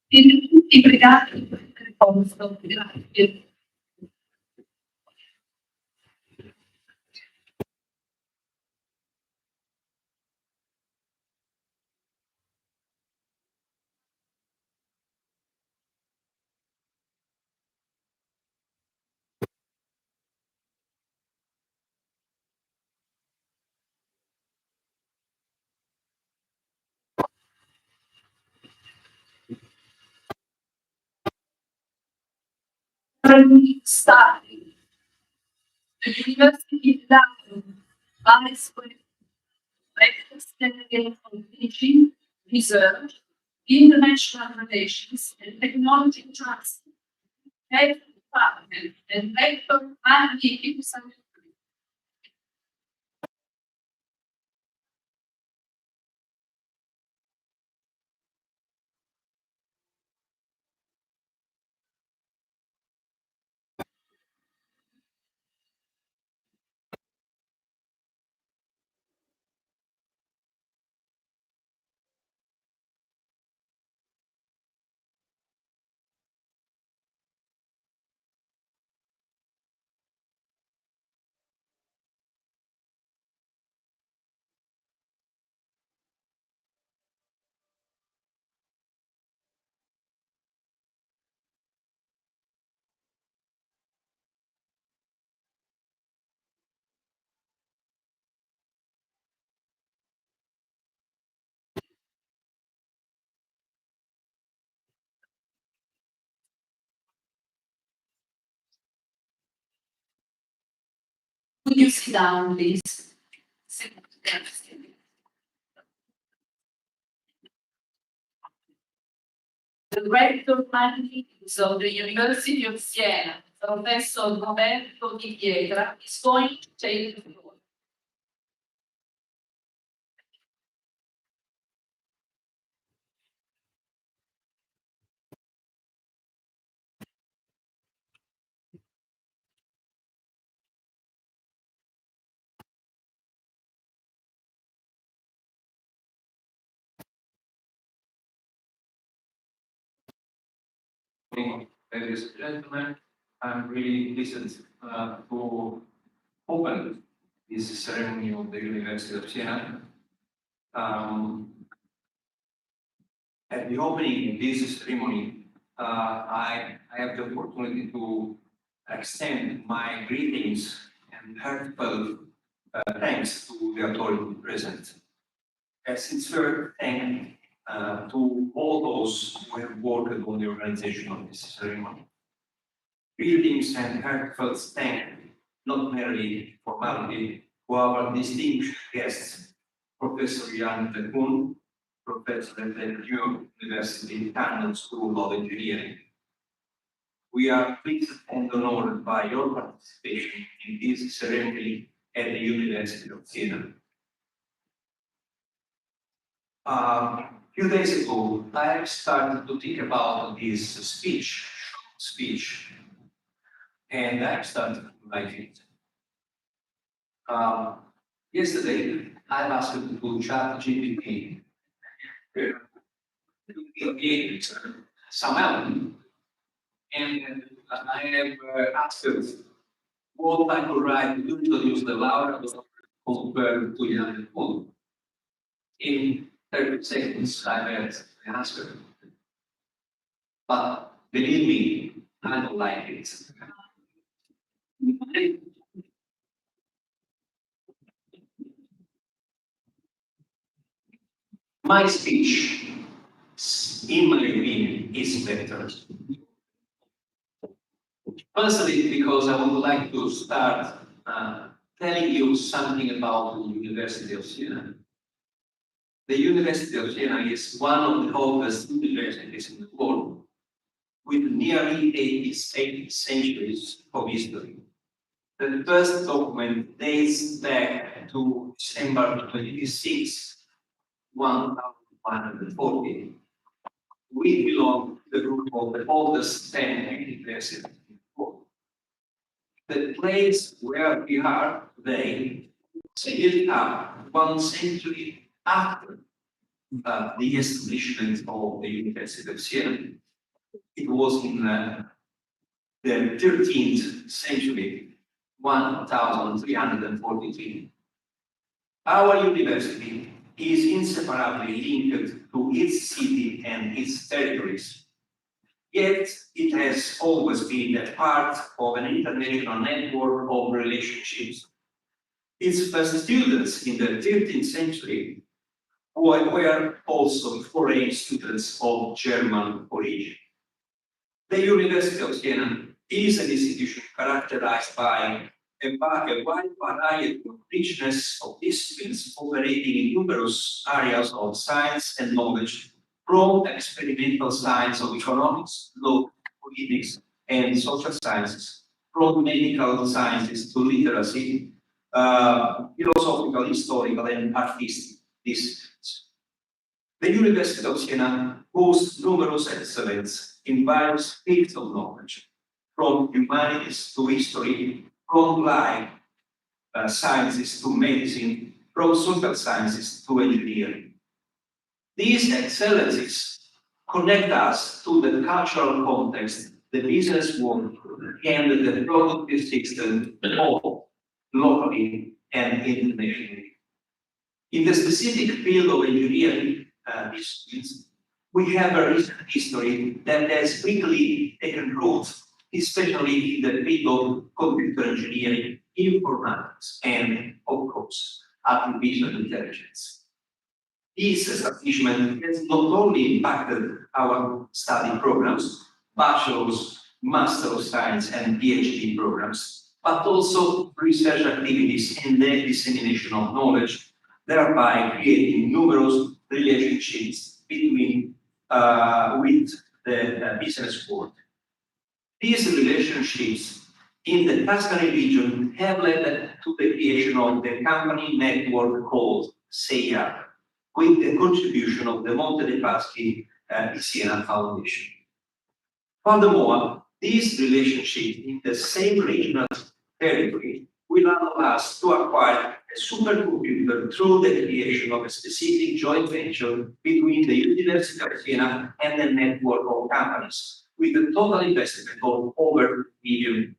Tutti pregati per posto, grazie. Study the University of Dalla, vice president of teaching, research, international relations, and technology transfer, head of department, and rector Andy Gibson. Would you sit down, please? The rector of the University of Siena, Professor Roberto Di Pietra, is going to take the floor. Ladies and gentlemen, I'm really pleased to open this ceremony of the University of Siena. At the opening of this ceremony, I have the opportunity to extend my greetings and heartfelt thanks to the authority present. A sincere thank to all those who have worked on the organization of this ceremony. Greetings and heartfelt thanks, not merely formality, to our distinguished guests, Professor Yann LeCun, Professor at the University School of Engineering. We are pleased and honored by your participation in this ceremony at the University of Siena. A few days ago, I started to think about this speech, and I started to write it. Yesterday, I asked to ChatGPT to create some element, and I have asked what I could write to introduce the laurea compared to Yann LeCun. In 30 seconds, I had an answer. But believe me, I don't like it. My speech, in my opinion, is better. Firstly, because I would like to start telling you something about the University of Siena. The University of Siena is one of the oldest universities in the world, with nearly 80 centuries of history. The first document dates back to December 26, 1140. We belong to the group of the oldest 10 universities in the world. The place where we are today was built up 1 century after the establishment of the University of Siena. It was in the 13th century, 1343. Our university is inseparably linked to its city and its territories. Yet it has always been a part of an international network of relationships. Its first students in the 13th century were also foreign students of German origin. The University of Siena is an institution characterized by a wide variety of richness of disciplines operating in numerous areas of science and knowledge, from experimental science of economics, law, politics, and social sciences, from medical sciences to literacy, philosophical, historical, and artistic disciplines. The University of Siena boasts numerous excellence in various fields of knowledge, from humanities to history, from life sciences to medicine, from social sciences to engineering. These excellences connect us to the cultural context, the business world, and the productive system, both locally and internationally. In the specific field of engineering disciplines, we have a recent history that has quickly taken root, especially in the field of computer engineering, informatics, and, of course, artificial intelligence. This establishment has not only impacted our study programs, bachelor's, master of science, and PhD programs, but also research activities and the dissemination of knowledge, thereby creating numerous relationships between with the business world. These relationships in the Tuscany region have led to the creation of the company network called Siena, with the contribution of the Monte dei Paschi Siena Foundation. Furthermore, these relationships in the same regional territory will allow us to acquire a supercomputer through the creation of a specific joint venture between the University of Siena and a network of companies, with a total investment of over €1 million.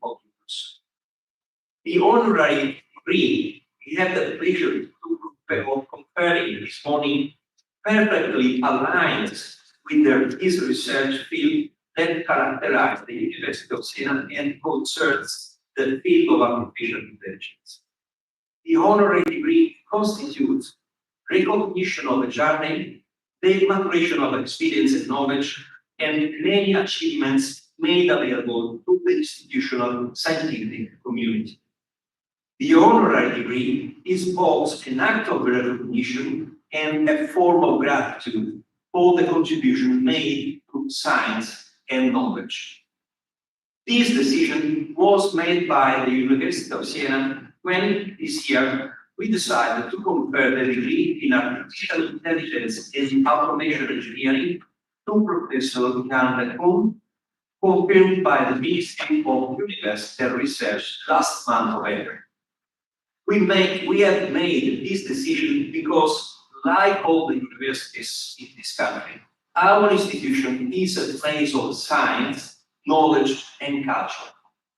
The honorary degree we have the pleasure of conferring this morning perfectly aligns with this research field that characterizes the University of Siena and concerns the field of artificial intelligence. The honorary degree constitutes recognition of a journey, the maturation of experience and knowledge, and many achievements made available to the institutional scientific community. The honorary degree is both an act of recognition and a form of gratitude for the contribution made to science and knowledge. This decision was made by the University of Siena when this year we decided to confer the degree in artificial intelligence and automation engineering to Professor Yann LeCun, confirmed by the Ministry of University and Research last month of April. We have made this decision because, like all the universities in this country, our institution is a place of science, knowledge, and culture,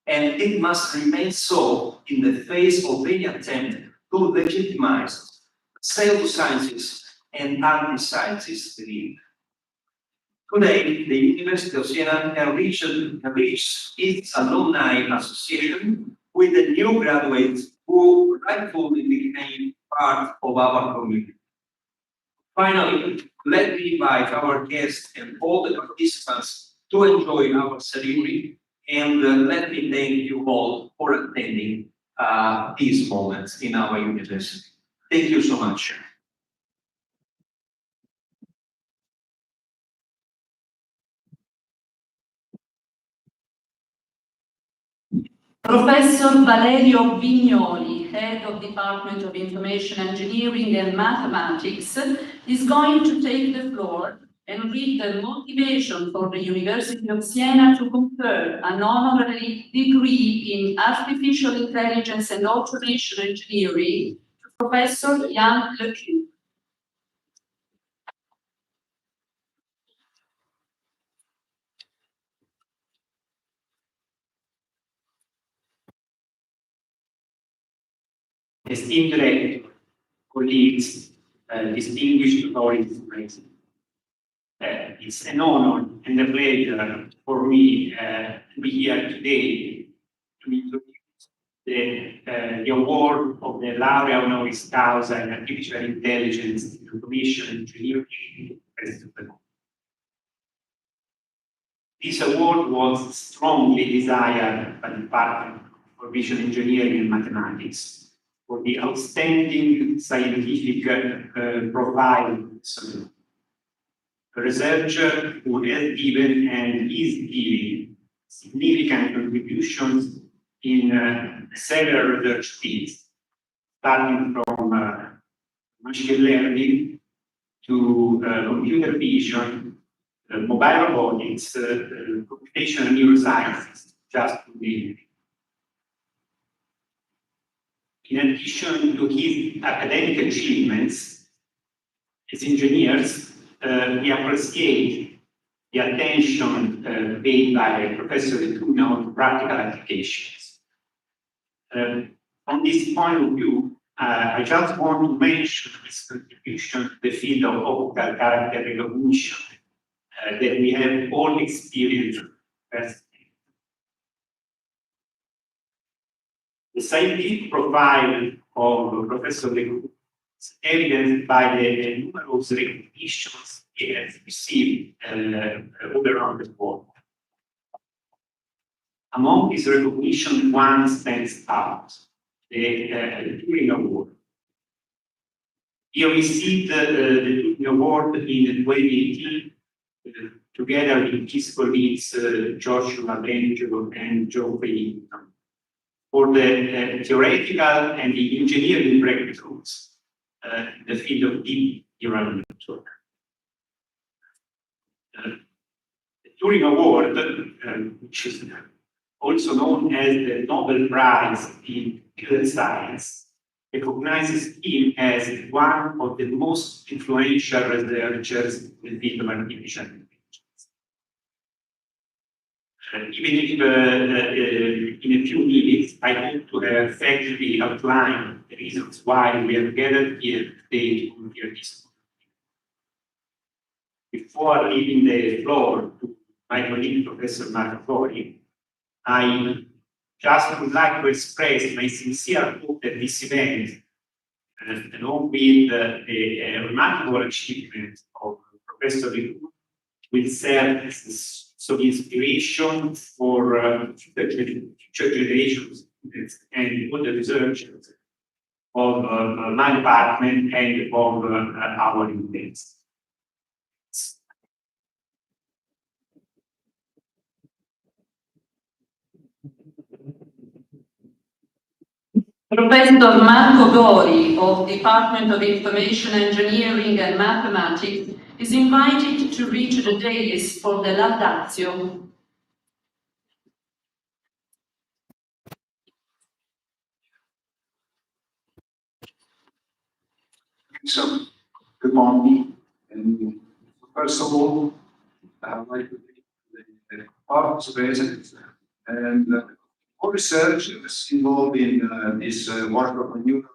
and it must remain so in the face of any attempt to legitimize pseudosciences and anti-sciences belief. Today, the University of Siena has reached its alumni association with the new graduates who rightfully became part of our community. Finally, let me invite our guests and all the participants to enjoy our ceremony, and let me thank you all for attending these moments in our university. Thank you so much. Professor Valerio Vignoli, Head of Department of Information Engineering and Mathematics, is going to take the floor and read the motivation for the University of Siena to confer an honorary degree in Artificial Intelligence and Automation Engineering to Professor Yann LeCun. Esteemed director, colleagues, distinguished authorities present. It's an honor and a pleasure for me to be here today to introduce the award of the laurea honoris causa in artificial intelligence and automation engineering to President of the Congress. This award was strongly desired by the Department of Information Engineering and Mathematics for the outstanding scientific profile. A researcher who has given and is giving significant contributions in several research fields, starting from machine learning to computer vision, mobile robotics, computational neurosciences, just to name. In addition to his academic achievements as engineers, we appreciate the attention paid by Professor LeCun on practical applications. From this point of view, I just want to mention his contribution to the field of optical character recognition that we have all experienced. The scientific profile of Professor LeCun is evidenced by the numerous recognitions he has received all around the world. Among these recognitions, one stands out, the Turing Award. He received the Turing Award in 2018 together with his colleagues Joshua Bengio and Geoffrey for the theoretical and the engineering breakthroughs in the field of deep neural network. The Turing Award, which is also known as the Nobel Prize in Computer Science, recognizes him as one of the most influential researchers in the field of artificial intelligence. Even if in a few minutes, I hope to have effectively outlined the reasons why we are gathered here today to hear this. Before leaving the floor to my colleague, Professor Marco Fori, I just would like to express my sincere hope that this event, along with the remarkable achievement of Professor LeCun, will serve as the inspiration for future generations and all the researchers of my department and of our university. Professor Marco Gori of Department of Information Engineering and Mathematics is invited to reach the dais for the laudatio. So, good morning. And first of all, I would like to thank the partners present and all research is involved in this work of new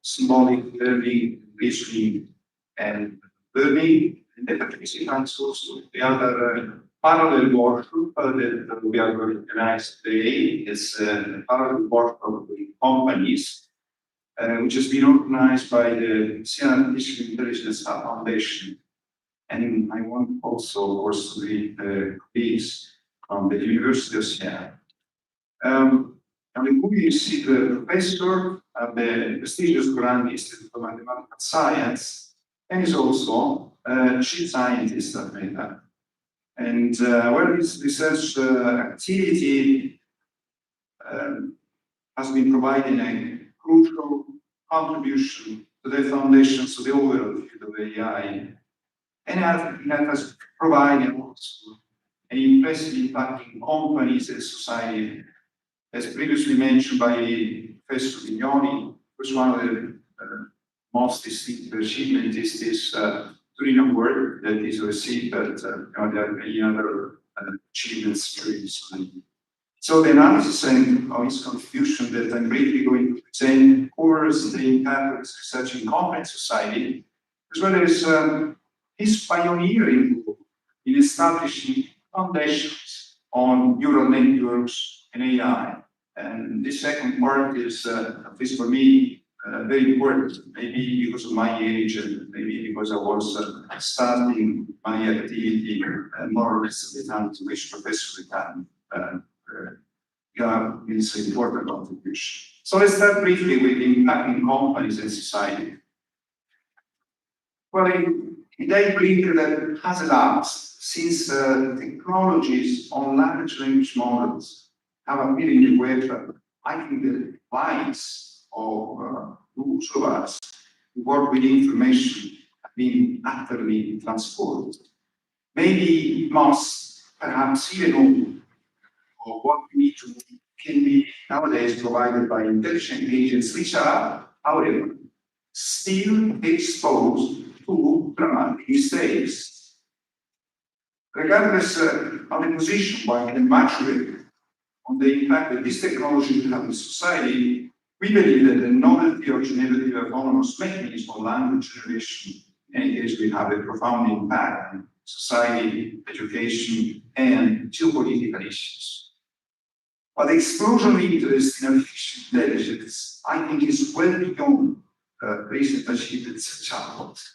symbolic learning, reasoning, and learning. And the participants also the other parallel workshop that we are going to organize today is parallel work of the companies which has been organized by the Siena Artificial Intelligence Foundation. And I want also, of course, to read the colleagues from the University of Siena. Now, in movie, you see the professor at the prestigious Grand Institute of Mathematical Science, and is also a chief scientist at Meta. And well, his research activity has been providing a crucial contribution to the foundations of the overall field of AI. And that has provided also an impressive impact in companies and society. As previously mentioned by Professor Vignoli, was one of the most distinctive achievements is this Turing Award that is received, but there are many other achievements during this time. So the analysis of his contribution that I'm briefly going to present covers the impact of his research in complex society, as well as his pioneering role in establishing foundations on neural networks and AI. And this second part is, at least for me, very important, maybe because of my age and maybe because I was starting my activity more or less at the time to which Professor LeCun got his important contribution. So let's start briefly with impacting companies and society. Well, I believe that has elapsed since technologies on large language models have appeared in the web. I think the lives of most of us who work with information have been utterly transformed. Maybe most, perhaps even all, of what we need to do can be nowadays provided by intelligent agents, which are, however, still exposed to dramatic mistakes. Regardless of the position one can maturate on the impact that this technology will have in society, we believe that the novelty of generative autonomous mechanisms for language generation, in any case, will have a profound impact on society, education, and geopolitical issues. But the explosion of interest in artificial intelligence, I think, is well beyond recent achievements such as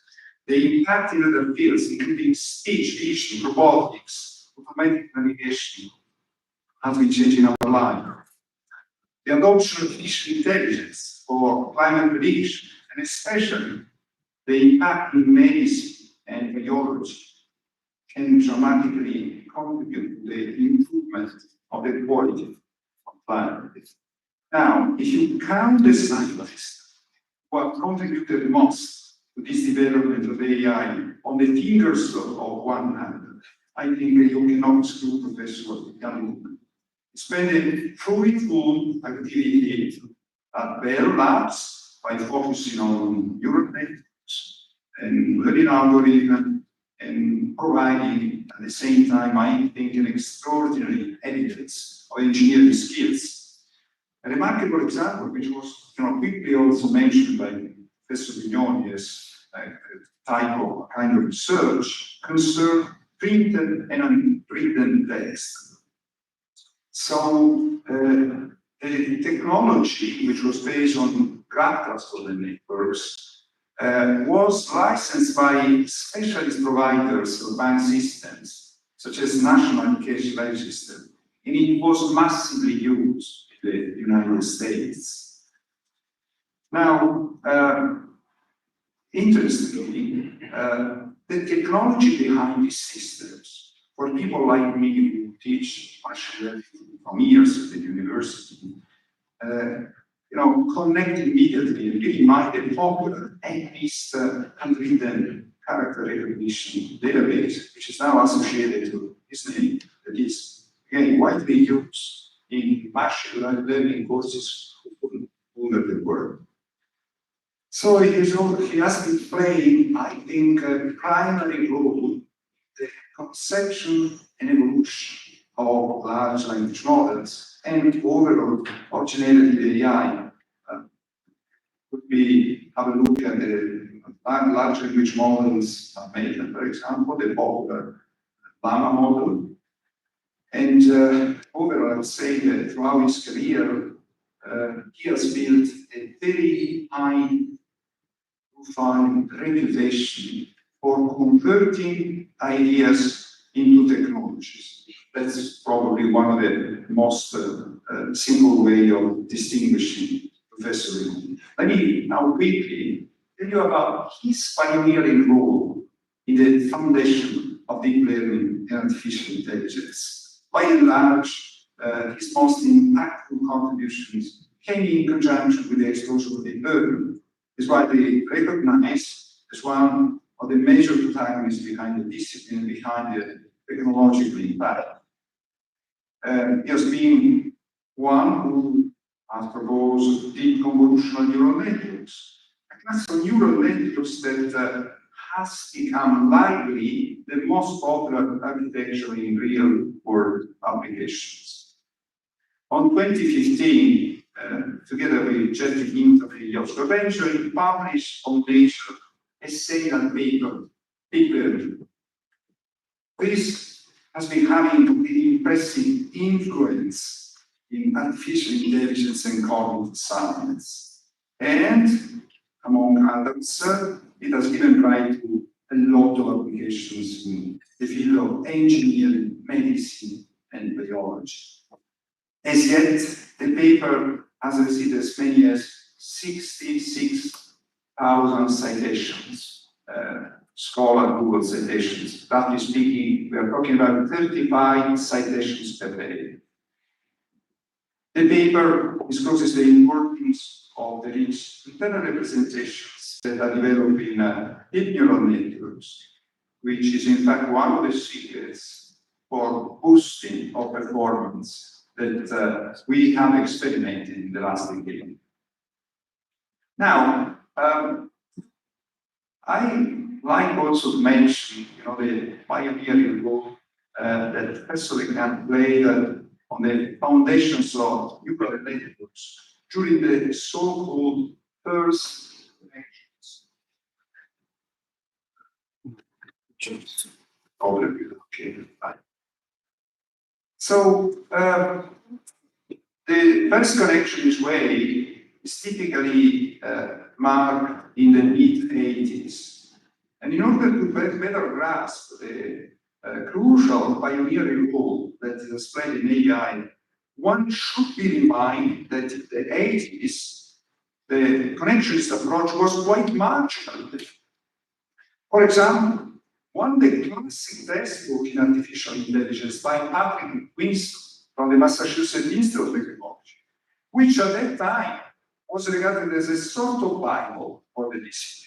the impact in other fields, including speech, vision, robotics, automatic navigation, has been changing our life. The adoption of artificial intelligence for climate prediction, and especially the impact in medicine and biology, can dramatically contribute to the improvement of the quality of climate. Now, if you count the scientists who have contributed most to this development of AI on the fingers of one hand, I think you cannot exclude Professor LeCun. Spending fruitful activity at Bell Labs by focusing on neural networks and learning algorithms and providing at the same time, I think, an extraordinary evidence of engineering skills. A remarkable example, which was quickly also mentioned by Professor Vignoli as a type of kind of research, concerned printed and unwritten text. So the technology, which was based on graph cluster networks, was licensed by specialist providers of bank systems, such as National Education System, and it was massively used in the United States. Now, interestingly, the technology behind these systems, for people like me who teach machine learning from years at the university, connect immediately and really might a popular NIST unwritten character recognition database, which is now associated to his name, that is, again, widely used in machine learning courses all over the world. So he has been playing, I think, a primary role in the conception and evolution of large language models and overall of generative AI. Could be have a look at the large language models of Meta, for example, the popular Llama model. And overall, I would say that throughout his career, he has built a very high-profile reputation for converting ideas into technologies. That's probably one of the most simple way of distinguishing Professor LeCun. Let me now quickly tell you about his pioneering role in the foundation of deep learning and artificial intelligence. By and large, his most impactful contributions came in conjunction with the explosion of deep learning. Is widely recognized as one of the major protagonists behind the discipline, behind the technological impact. He has been one who has proposed deep convolutional neural networks, a class of neural networks that has become likely the most popular architecture in real-world applications. On 2015, together with Jeffrey Hinton and Joshua Venture, he published on Nature a seminal paper, deep learning. This has been having an impressive influence in artificial intelligence and cognitive science. And among others, it has given rise to a lot of applications in the field of engineering, medicine, and biology. As yet, the paper has received as many as 66,000 citations, Scholar Google citations. Roughly speaking, we are talking about 35 citations per day. The paper discloses the importance of the rich internal representations that are developed in deep neural networks, which is in fact one of the secrets for boosting of performance that we have experimented in the last decade. Now, I like also to mention, the pioneering role that Professor LeCun played on the foundations of neural networks during the so-called first connections. Okay. So the first connection this way is typically marked in the mid-80s. And in order to better grasp the crucial pioneering role that is played in AI, one should bear in mind that in the 80s, the connectionist approach was quite marginal. For example, one of the classic textbooks in artificial intelligence by Patrick Winston from the Massachusetts Institute of Technology, which at that time was regarded as a sort of Bible for the discipline,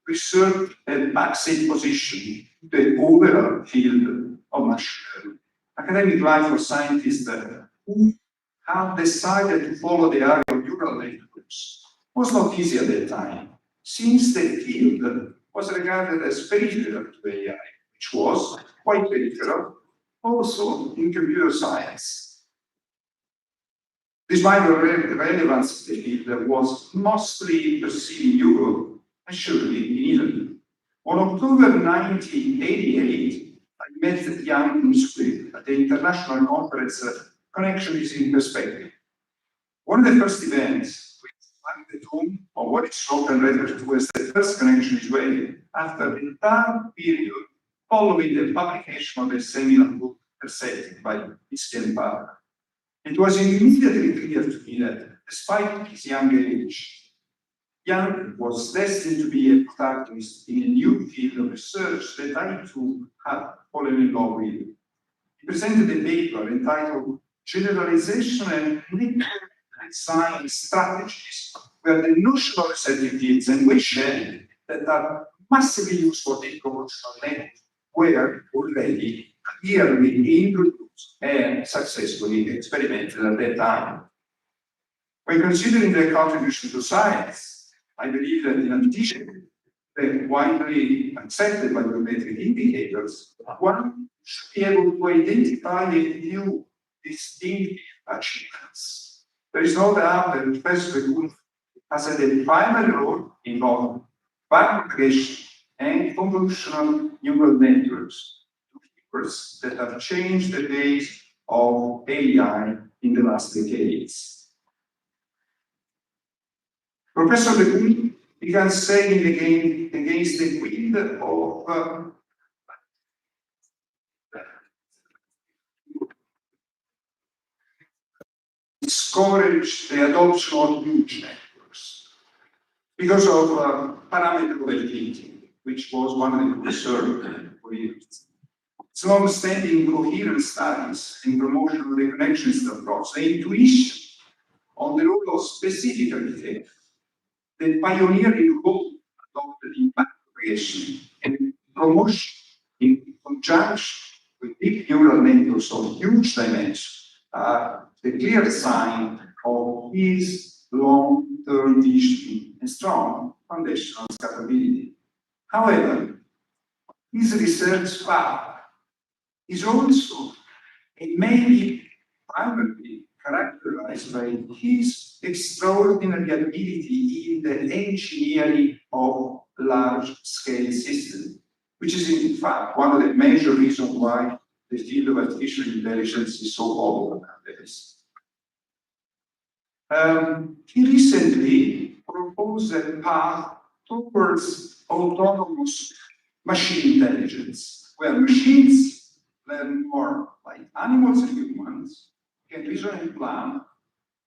reserved a backseat position to the overall field of machine learning. Academic life for scientists who have decided to follow the area of neural networks was not easy at that time, since the field was regarded as peripheral to AI, which was quite peripheral also in computer science. This minor relevance of the field was mostly perceived in Europe and surely in Italy. On October 1988, I met Yann LeCun at the international conference Connection is in Perspective. One of the first events, we marked the tomb of what is often referred to as the first connection is way, after the entire period following the publication of the seminal book Perceptive by Christian Parker. It was immediately clear to me that, despite his young age, Yann was destined to be a protagonist in a new field of research that I too had fallen in love with. He presented a paper entitled Generalization and Network Design Strategies, where the notion of receptive fields and wave sharing that are massively used for deep convolutional networks were already clearly introduced and successfully experimented at that time. When considering their contribution to science, I believe that in addition to the widely accepted biometric indicators, one should be able to identify a few distinctive achievements. There is no doubt that Professor LeCun has had a primary role in both backpropagation and convolutional neural networks, that have changed the face of AI in the last decades. Professor LeCun began sailing against the wind of discourage the adoption of huge networks because of parameter volatility, which was one of the concerns for years. Its long-standing coherent studies in promotion of the connectionist approach, the intuition on the role of specific architecture, the pioneering role adopted in backpropagation and promotion in conjunction with deep neural networks of huge dimensions are the clear sign of his long-term vision and strong foundational scalability. However, his research path is also and maybe primarily characterized by his extraordinary ability in the engineering of large-scale systems, which is in fact one of the major reasons why the field of artificial intelligence is so popular nowadays. He recently proposed a path towards autonomous machine intelligence, where machines learn more like animals and humans, can reason and plan,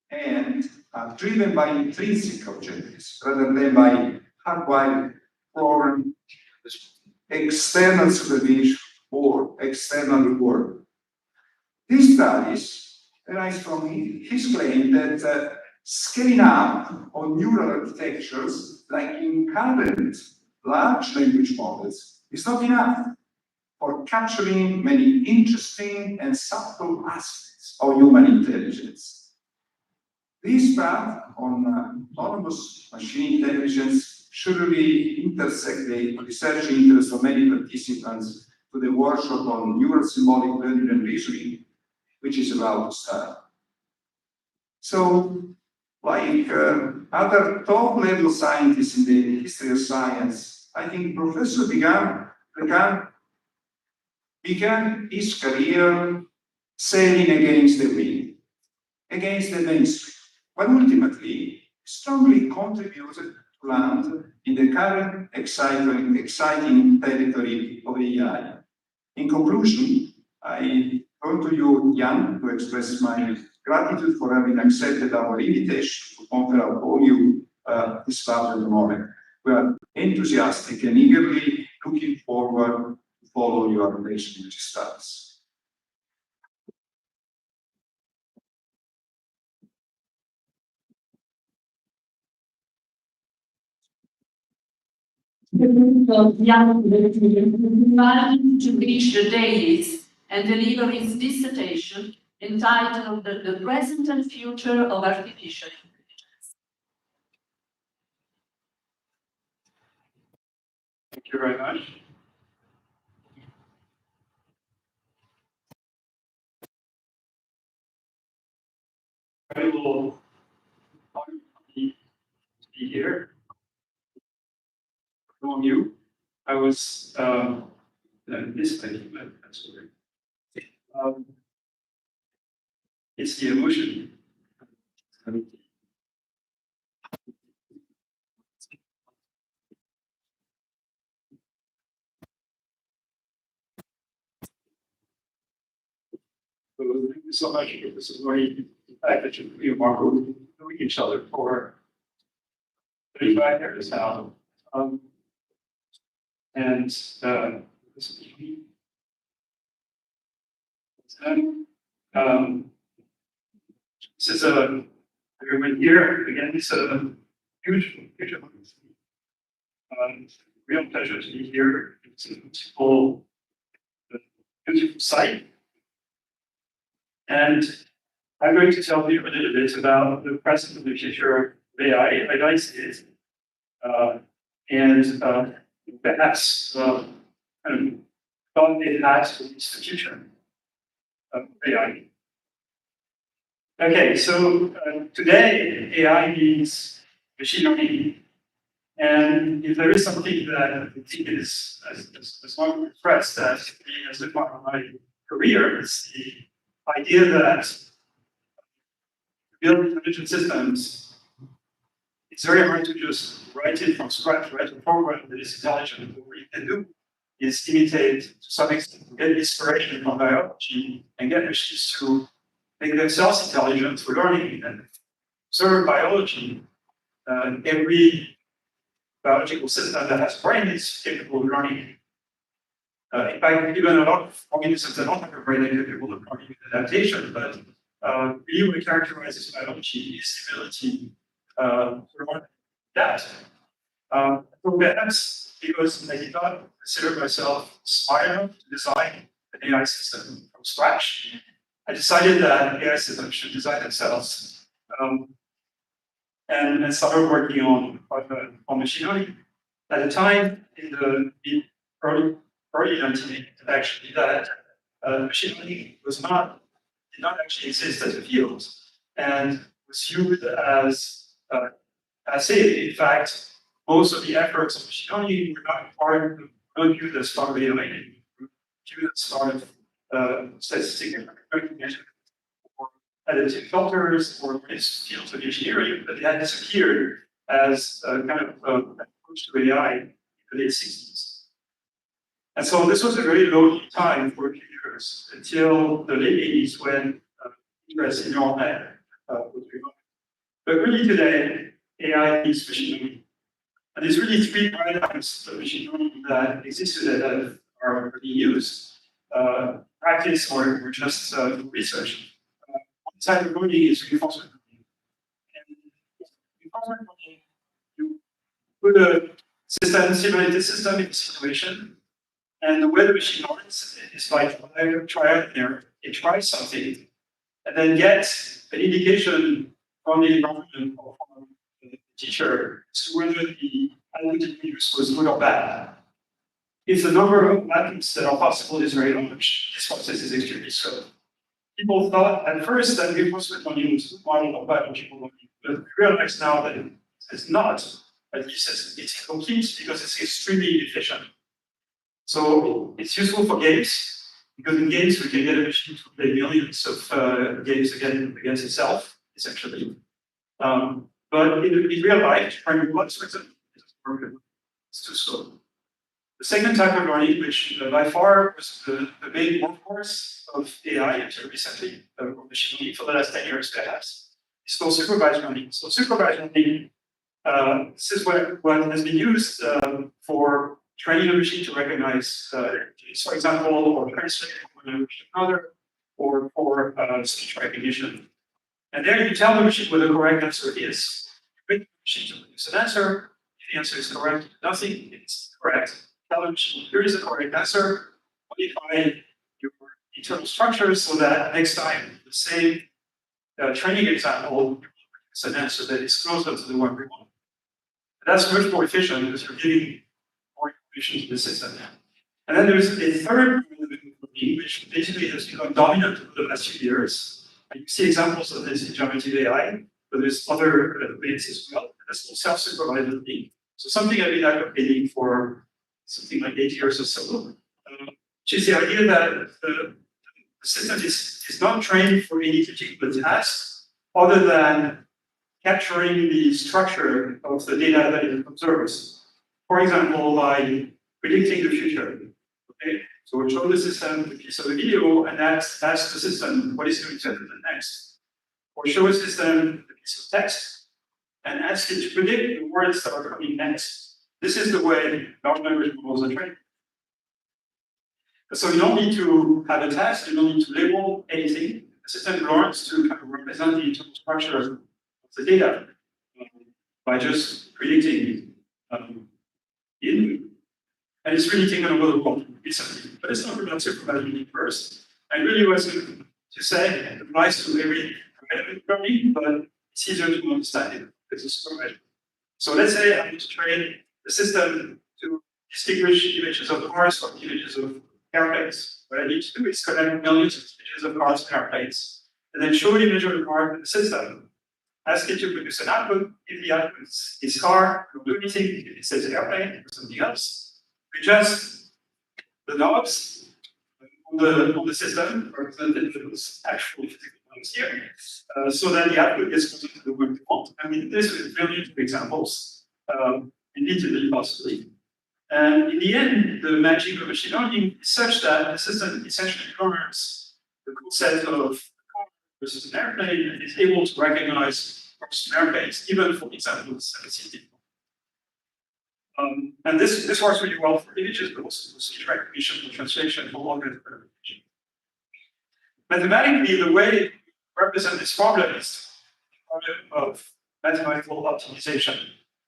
and are driven by intrinsic objectives rather than by hardwired program, external supervision, or external reward. These studies arise from his claim that scaling up on neural architectures, like in current large language models, is not enough for capturing many interesting and subtle aspects of human intelligence. This path on autonomous machine intelligence surely intersect the research interest of many participants to the workshop on neural symbolic learning and reasoning, which is about to start. So, like other top-level scientists in the history of science, I think Professor LeCun began his career sailing against the wind, against the mainstream, but ultimately strongly contributed to land in the current exciting territory of AI. In conclusion, I turn to you, Yann, to express my gratitude for having accepted our invitation to confer upon you this large honorem. We are enthusiastic and eagerly looking forward to follow your research studies. The group of young invited to reach the dais and deliver his dissertation entitled The Present and Future of Artificial Intelligence. Thank you very much. I will be here among you. I was anticipating that. It's the emotion. So thank you so much for this very fact that you and Marco know each other for 35 years now. And this is me. This is everyone here again. It's a huge real pleasure to be here. It's a beautiful site. And I'm going to tell you a little bit about the present and the future of AI, as I see it, and perhaps thought it has the future of AI. Okay, so today AI means machine learning, and if there is something that I think is as one expressed as being as a part of my career, it's the idea that build intelligent systems it's very hard to just write it from scratch, write a program that is intelligent. What you can do is imitate, to some extent, get inspiration from biology and get machines to make themselves intelligent through learning. And observe biology, every biological system that has a brain is capable of learning. In fact, even a lot of organisms that don't have a brain are capable of learning adaptation, but really what characterizes biology is the ability to learn that. So perhaps because I did not consider myself smart enough to design an AI system from scratch, I decided that AI systems should design themselves. And started working on machine learning. At the time, in the early 1980s, actually, that machine learning did not actually exist as a field, and was viewed as safe. In fact, most of the efforts of machine learning were not viewed as part of AI, viewed as part of statistical recognition or additive filters or these fields of engineering, but they had disappeared as a kind of approach to AI in the late 60s. And so this was a very low time for a few years until the late 80s when interest in neural net was revived. But really today, AI is machine learning. And there's really three paradigms of machine learning that exist today that are being used. Practice or just research. One side of learning is reinforcement learning. And reinforcement learning, you put a simulated system in a situation, and the way the machine learns is by trial and error. It tries something, and then gets an indication from the environment or from the teacher as to whether the algorithm used was good or bad. If the number of outcomes that are possible is very large, this process is extremely slow. People thought at first that reinforcement learning was a model of biological learning, but we realize now that it's not. At least it's incomplete because it's extremely efficient. So it's useful for games, because in games we can get a machine to play millions of games against itself, essentially. But in real life, trying to blocks, for example, it's too slow. The second type of learning, which by far was the main workhorse of AI until recently, or machine learning for the last 10 years perhaps, is called supervised learning. So supervised learning, this is what has been used for training a machine to recognize things, for example, or translate from one language to another, or for speech recognition. And there you tell the machine what the correct answer is. You wait for the machine to produce an answer. If the answer is correct, nothing is correct. Tell the machine here is the correct answer. Modify your internal structures so that next time the same training example is an answer that is closer to the one we want. And that's much more efficient because you're giving more information to the system. And then there's a third learning, which basically has become dominant over the last few years. And you see examples of this in generative AI, but there's other ways as well. That's called self-supervised learning. So something I've been advocating for something like 8 years or so, which is the idea that the system is not trained for any particular task other than capturing the structure of the data that it observes. For example, by predicting the future. Okay, so we'll show the system a piece of a video and ask the system what is going to happen next. Or show a system a piece of text and ask it to predict the words that are coming next. This is the way large language models are trained. So you don't need to have a task, you don't need to label anything. The system learns to kind of represent the internal structure of the data by just predicting it. And it's really taken over the world recently. But it's not about supervised learning first. I really was to say it applies to every academic learning, but it's easier to understand it because it's supervised. So let's say I need to train the system to distinguish images of cars from images of airplanes. What I need to do is connect millions of images of cars and airplanes, and then show the image of the car to the system. Ask it to produce an output. If the output is car, don't do anything. If it says airplane, or something else. We adjust the knobs on the system, represented those actual physical here, so that the output gets closer to the work you want. I mean, this is brilliant examples, immediately possibly. And in the end, the magic of machine learning is such that the system essentially learns the concept of a car versus an airplane and is able to recognize cars and airplanes, even for example, 17 people. And this works really well for images, but also for speech recognition, for translation, for longer recognition. Mathematically, the way we represent this problem is the problem of mathematical optimization.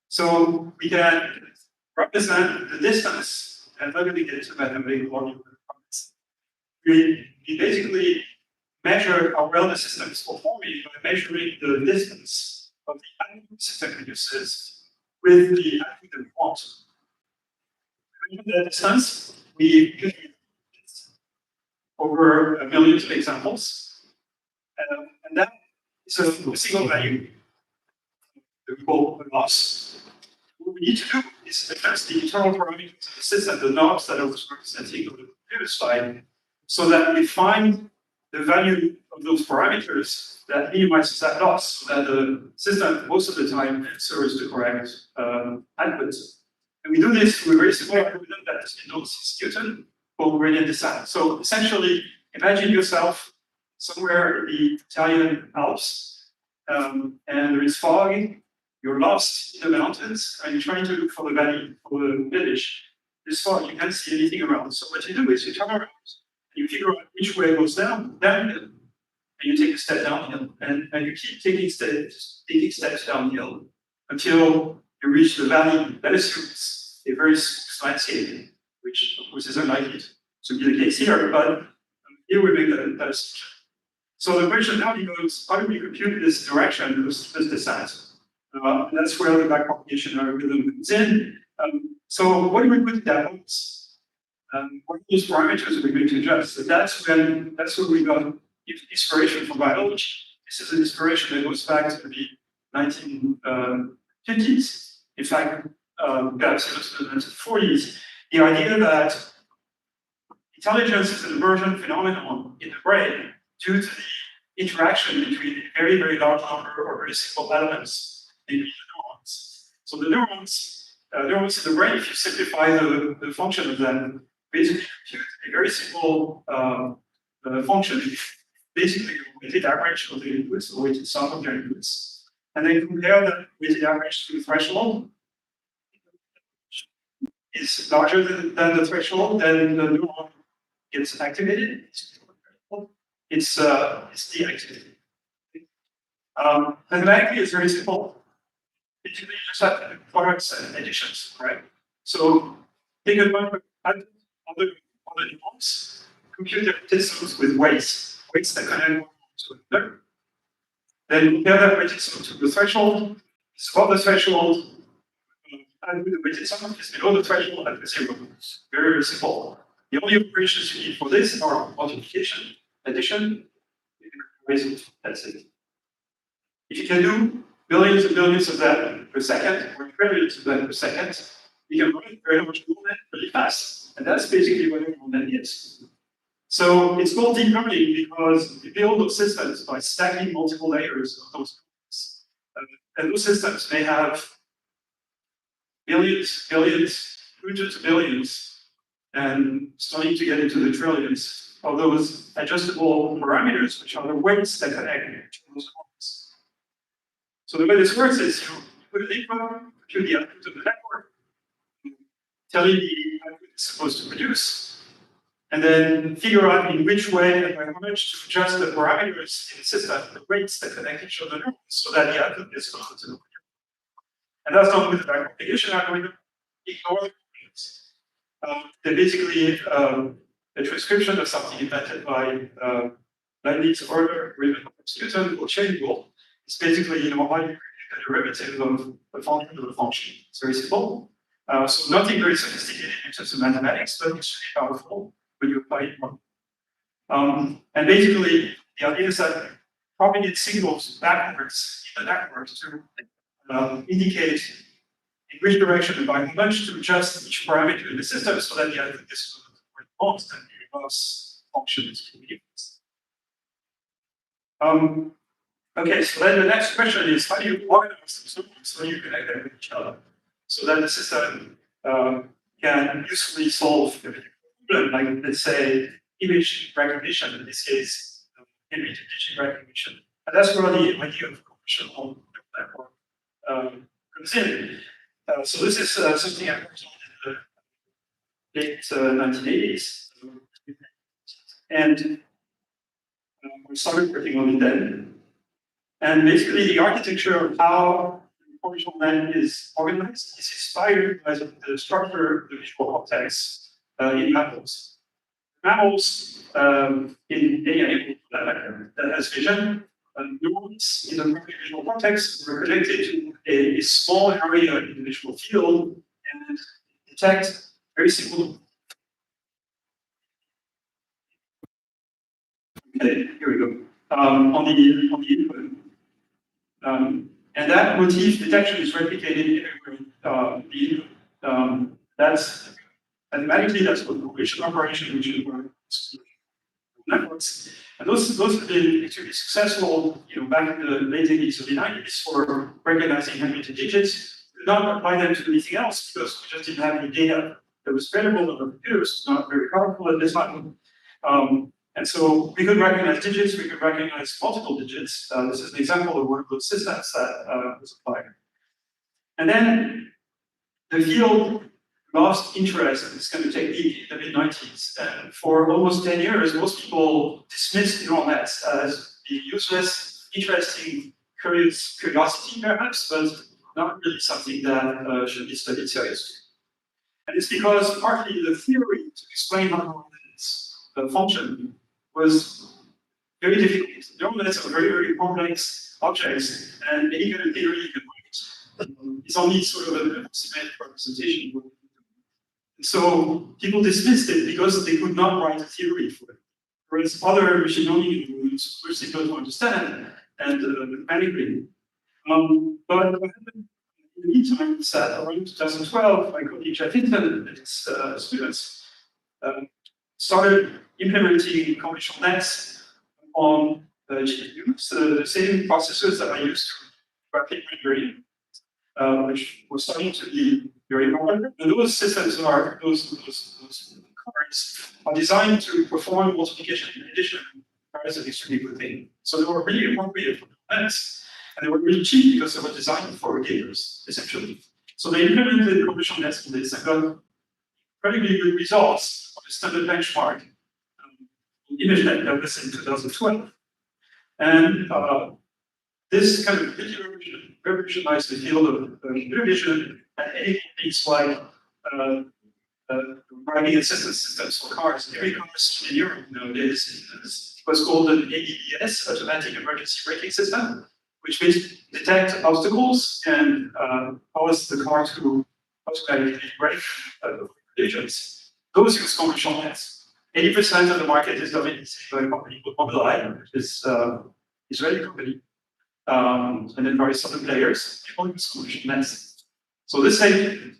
So we can represent the distance and literally get into mathematical volume. We basically measure how well the system is performing by measuring the distance of the output the system produces with the output that we want. The distance, we usually over millions of examples, and that is a single value that we call a loss. What we need to do is adjust the internal parameters of the system, the knobs that I was representing on the previous slide, so that we find the value of those parameters that minimizes that loss, so that the system most of the time serves the correct output. And we do this through a very simple algorithm that is Newton called gradient descent. So essentially, imagine yourself somewhere in the Italian Alps, and there is fog. You're lost in the mountains, and you're trying to look for the valley, for the village. There's fog, you can't see anything around. So what you do is you turn around, and you figure out which way goes downhill, and you take a step downhill, and you keep taking steps downhill until you reach the valley. That assumes a very smooth landscape, which of course is unlikely to be the case here, but here we make that assumption. So the question now becomes, how do we compute this direction, this descent? That's where the backpropagation algorithm comes in. So what do we put in that box? What are those parameters are we going to adjust? So that's where we got inspiration from biology. This is an inspiration that goes back to the 1950s. In fact, perhaps in the 1940s. The idea that intelligence is an emergent phenomenon in the brain due to the interaction between a very, very large number of very simple elements, namely the neurons. So the neurons in the brain, if you simplify the function of them, basically compute a very simple function, basically a weighted average of the inputs, or weighted sum of their inputs, and then compare that weighted average to the threshold. Is larger than the threshold, then the neuron gets activated. It's deactivated. Mathematically, it's very simple. Basically, you just have products and additions, right? So take a bunch of other neurons, compute their distance with weights that connect one to another. Then compare that weighted sum to the threshold. It's above the threshold. And with the weighted sum is below the threshold at 0. Very, very simple. The only operations you need for this are multiplication, addition, that's it. If you can do billions and billions of that per second, or trillions of that per second, you can run very much neural net really fast. And that's basically what a neural net is. So it's called deep learning because you build those systems by stacking multiple layers of those systems. And those systems may have billions, hundreds of billions, and starting to get into the trillions of those adjustable parameters, which are the weights that connect to those points. So the way this works is you put an input, compute the output of the network, tell you the output it's supposed to produce, and then figure out in which way and by how much to adjust the parameters in the system, the weights that connect each of the neurons, so that the output is closer to the. And that's done with the backpropagation algorithm. Ignore the parameters. They're basically a transcription of something invented by Leibniz order with Newton or chain rule. It's basically, how you create a derivative of a function of a function. It's very simple. So nothing very sophisticated in terms of mathematics, but it's really powerful when you apply it wrong. And basically, the idea is that propagate signals backwards in the network to indicate in which direction and by how much to adjust each parameter in the system so that the output is constant and the reverse function is communicated. Okay, so then the next question is how do you organize the tools so you connect them with each other so that the system can usefully solve a problem, like let's say image recognition, in this case, image recognition. And that's where the idea of convolutional network comes in. So this is something I worked on in the late 1980s. And we started working on it then. And basically, the architecture of how the convolutional net is organized is inspired by the structure of the visual cortex in mammals. Mammals in any animal that has vision, neurons in the visual cortex are connected to a small area in the visual field and detect very simple. Okay, here we go. On the input. And that motif detection is replicated everywhere. That's mathematically that's what correlation operation, which is networks. And those have been extremely successful, back in the late 80s, early 90s for recognizing handwritten digits. We did not apply them to anything else because we just didn't have any data that was available on the computers, not very powerful at this time. And so we could recognize digits, we could recognize multiple digits. This is an example of one of those systems that was applied. And then the field lost interest in this kind of technique in the mid-90s. And for almost 10 years, most people dismissed neural nets as being useless, interesting, curiosity perhaps, but not really something that should be studied seriously. And it's because partly the theory to explain how neural nets function was very difficult. Neural nets are very, very complex objects, and any kind of theory you can write is only sort of an approximate representation. And so people dismissed it because they could not write a theory for it. Whereas other machine learning algorithms were difficult to understand and mathematically. But what happened in the meantime is that around 2012, my colleague Jeff Hinton and his students started implementing convolutional nets on GPUs, the same processors that I used to rapid rendering, which was starting to be very important. And those systems are, those cards are designed to perform multiplication and addition. That is an extremely good thing. So they were really appropriate for nets, and they were really cheap because they were designed for gamers, essentially. So they implemented convolutional nets on this and got incredibly good results on the standard benchmark ImageNet that was in 2012. And this kind of really revolutionized the field of computer vision and any things like driving assistance systems for cars. Every car sold in Europe nowadays was called an AEBS, Automatic Emergency Braking System, which means detect obstacles and cause the car to automatically brake for collisions. Those use convolutional nets. 80% of the market is dominated by a company called Mobileye, which is Israeli company, and then various other players. They all use convolutional nets. So this thing,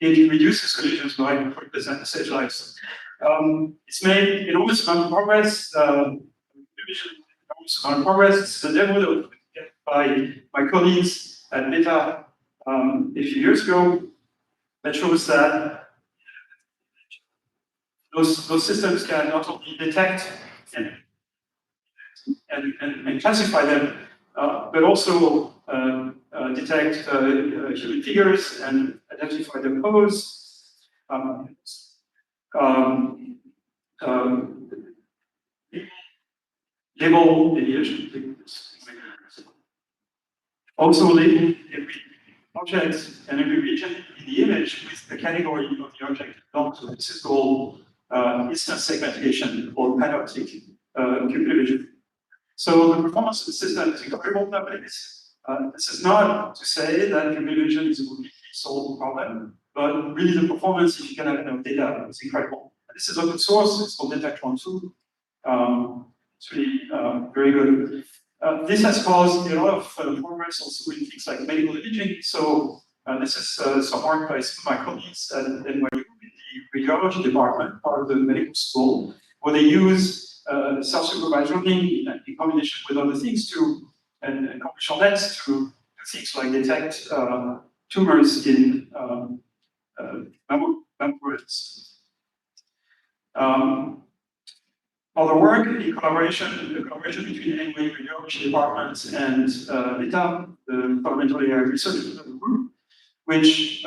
it reduces collisions by 40% stage lives. It's made enormous amount of progress. Enormous amount of progress. It's the demo that was get by my colleagues at Meta a few years ago that shows that those systems can not only detect and classify them, but also detect human figures and identify their pose. Label the also label every object and every region in the image with the category of the object it belongs to. This is called instance segmentation or panoptic computer vision. So the performance of the system is incredible nowadays. This is not to say that computer vision is a completely solved problem, but really the performance, if you can have enough data, is incredible. And this is open source, it's called Detectron 2. It's really very good. This has caused a lot of progress also in things like medical imaging. So this is some work by some of my colleagues at NYU in the radiology department, part of the medical school, where they use self-supervised learning in combination with other things and convolutional nets to do things like detect tumors in membranes. Other work in collaboration between NWA Radiology Department and Dalla, the Fundamental AI Research Group, which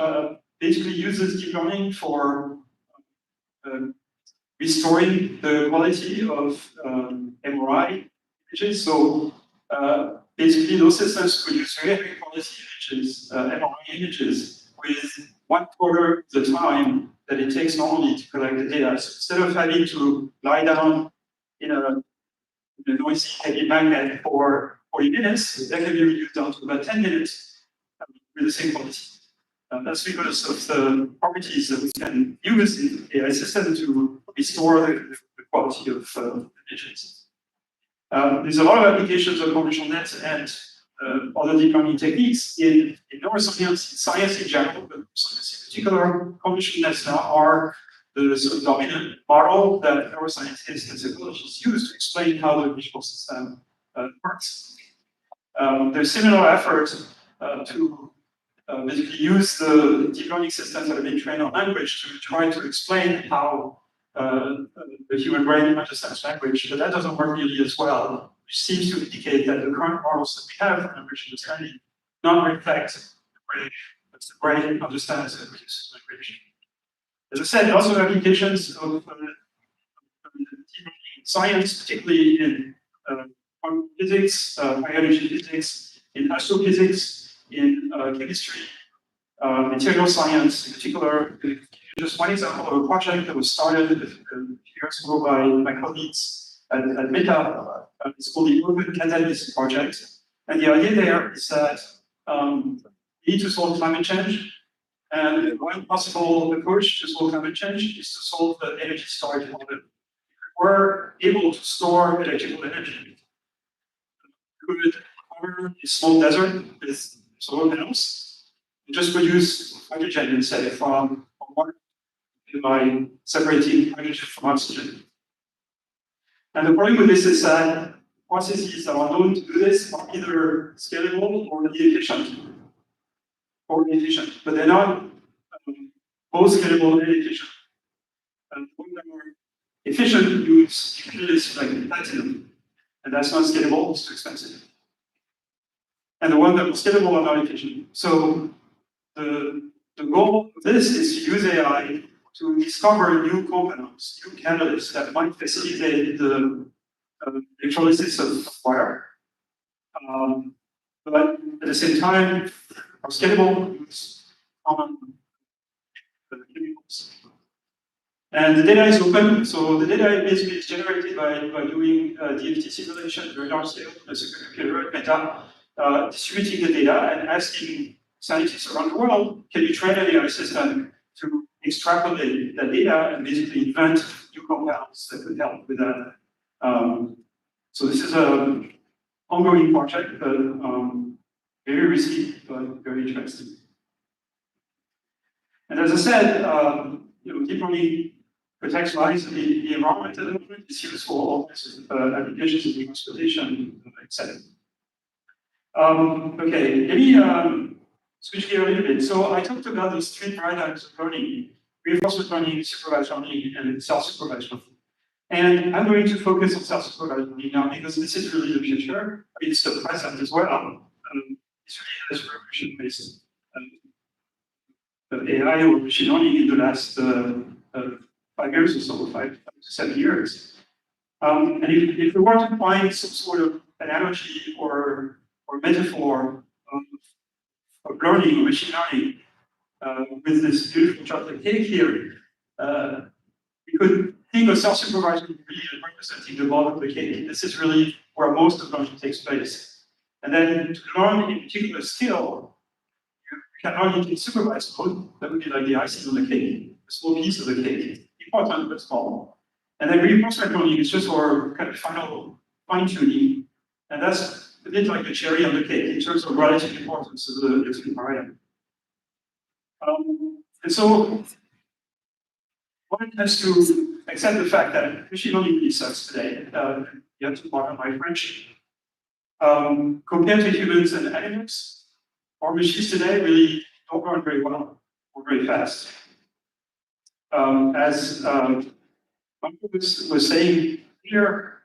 basically uses deep learning for restoring the quality of MRI images. So basically, those systems produce very high quality images, MRI images, with 1/4 of the time that it takes normally to collect the data. So instead of having to lie down in a noisy heavy magnet for 40 minutes, that can be reduced down to about 10 minutes with the same quality. That's because of the properties that we can use in the AI system to restore the quality of images. There's a lot of applications of convolutional nets and other deep learning techniques in neuroscience, in science in general, but science in particular. Convolutional nets now are the sort of dominant model that neuroscientists and psychologists use to explain how the visual system works. There's similar efforts to basically use the deep learning systems that have been trained on language to try to explain how the human brain understands language, but that doesn't work really as well, which seems to indicate that the current models that we have for language understanding do not reflect the way that the brain understands and produces language. As I said, lots of applications of deep learning science, particularly in quantum physics, high energy physics, in astrophysics, in chemistry, material science in particular. Just one example of a project that was started a few years ago by my colleagues at Meta. It's called the Open Catalyst Project. And the idea there is that we need to solve climate change. And one possible approach to solve climate change is to solve the energy storage problem. We're able to store electrical energy. We could cover a small desert with solar panels and just produce hydrogen instead from water by separating hydrogen from oxygen. And the problem with this is that processes that are known to do this are either scalable or inefficient. But they're not both scalable and efficient. And when they are efficient, use utilities like platinum, and that's not scalable, it's too expensive. And the ones that are scalable are not efficient. So the goal of this is to use AI to discover new compounds, new catalysts that might facilitate the electrolysis of water. But at the same time, are scalable, use common chemicals. And the data is open, so the data basically is generated by doing DFT simulation very large scale, as a supercomputer at Meta, distributing the data and asking scientists around the world, can you train an AI system to extrapolate that data and basically invent new compounds that could help with that. So this is an ongoing project, but very risky, but very interesting. And as I said, deep learning protects lives in the environment at the moment. It's used for all kinds of applications in transportation, etc. Okay, let me switch gear a little bit. So I talked about those three paradigms of learning: reinforcement learning, supervised learning, and self-supervised learning. And I'm going to focus on self-supervised learning now because this is really the future. It's the present as well. It's really has revolutionized AI or machine learning in the last 5 years or so, 5 to 7 years. And if we want to find some sort of analogy or metaphor of learning or machine learning with this beautiful chocolate cake here, we could think of self-supervised learning really representing the bottom of the cake. This is really where most of learning takes place. And then to learn a particular skill, you can learn in supervised mode. That would be like the icing on the cake, a small piece of the cake, important but small. And then reinforcement learning is just for kind of final fine-tuning. And that's a bit like the cherry on the cake in terms of relative importance of the three paradigm. And so one has to accept the fact that machine learning really sucks today. You have to pardon my French. Compared to humans and animals, our machines today really don't run very well or very fast. As Michael was saying here,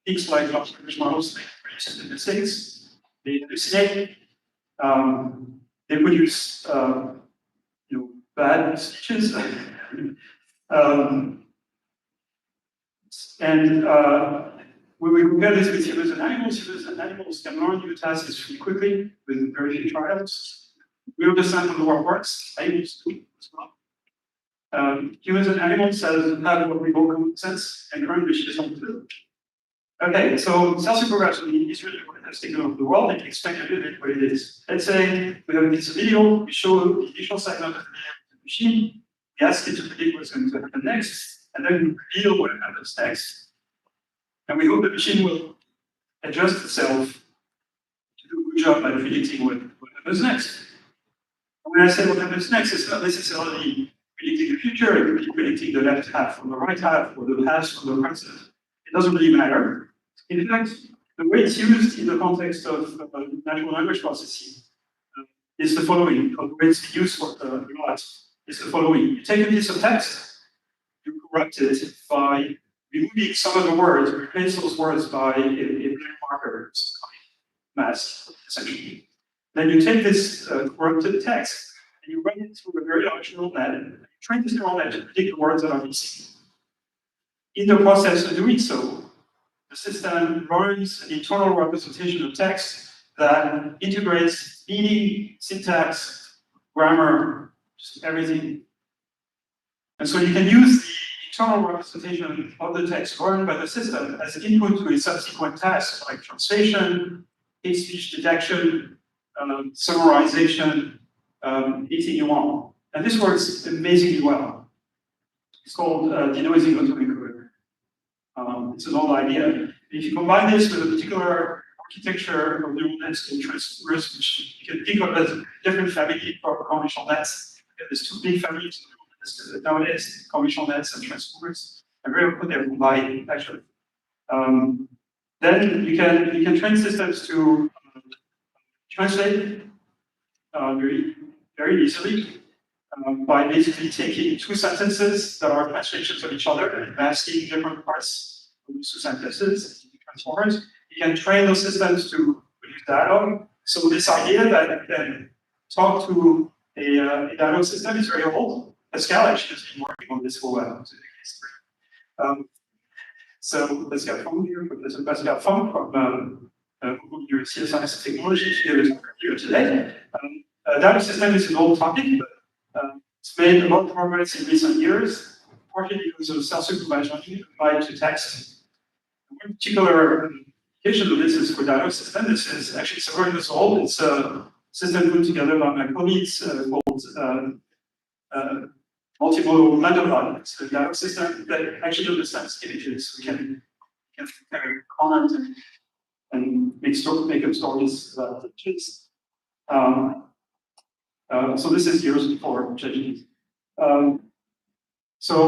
things like large language models make pretty mistakes. They hallucinate. They produce bad speeches. When we compare this with humans and animals can learn new tasks really quickly with very few trials. We understand how the world works. Animals do as well. Humans and animals have what we call common sense, and current machines don't do. Okay, so self-supervised learning is really what has taken over the world. I can explain a little bit what it is. Let's say we have this video, we show the initial segment of the machine, we ask it to predict what's going to happen next, and then we reveal what happens next. And we hope the machine will adjust itself to do a good job at predicting what happens next. And when I say what happens next, it's not necessarily predicting the future, it could be predicting the left half from the right half, or the past from the present. It doesn't really matter. In fact, the way it's used in the context of natural language processing is the following, or the way it's used for a lot is the following. You take a piece of text, you correct it by removing some of the words, replace those words by a blank marker mask, essentially. Then you take this corrupted text and you run it through a very large neural net, and you train this neural net to predict the words that are missing. In the process of doing so, the system learns an internal representation of text that integrates meaning, syntax, grammar, just everything. And so you can use the internal representation of the text learned by the system as input to a subsequent task like translation, hate speech detection, summarization, anything you want. And this works amazingly well. It's called denoising autoencoder. It's an old idea. If you combine this with a particular architecture of neural nets and transformers, which you can think of as a different family of convolutional nets, there's two big families of neural nets nowadays, convolutional nets and transformers, and very often they're combined, actually. Then you can train systems to translate very, very easily by basically taking two sentences that are translations of each other and masking different parts of those two sentences into transformers. You can train those systems to produce dialogue. So this idea that you can talk to a dialogue system is very old. Pascal actually has been working on this for a while. So Pascal Fong here, Professor Pascal Fong from University of Science and Technology here today. Dialogue system is an old topic, but it's made a lot of progress in recent years, partly because of self-supervised learning applied to text. One particular application of this is for dialogue system. This is actually several years old. It's a system put together by my colleagues called multimodal random. It's a dialogue system that actually understands images. We can comment and make up stories about images. So this is years before ChatGPT. So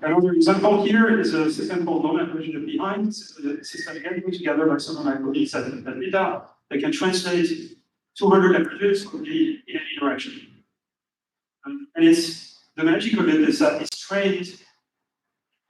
another example here is a system called non-version behind. It's a system again put together by some of my colleagues at Dalla that can translate 200 languages quickly in any direction. And it's the magic of it is that it's trained.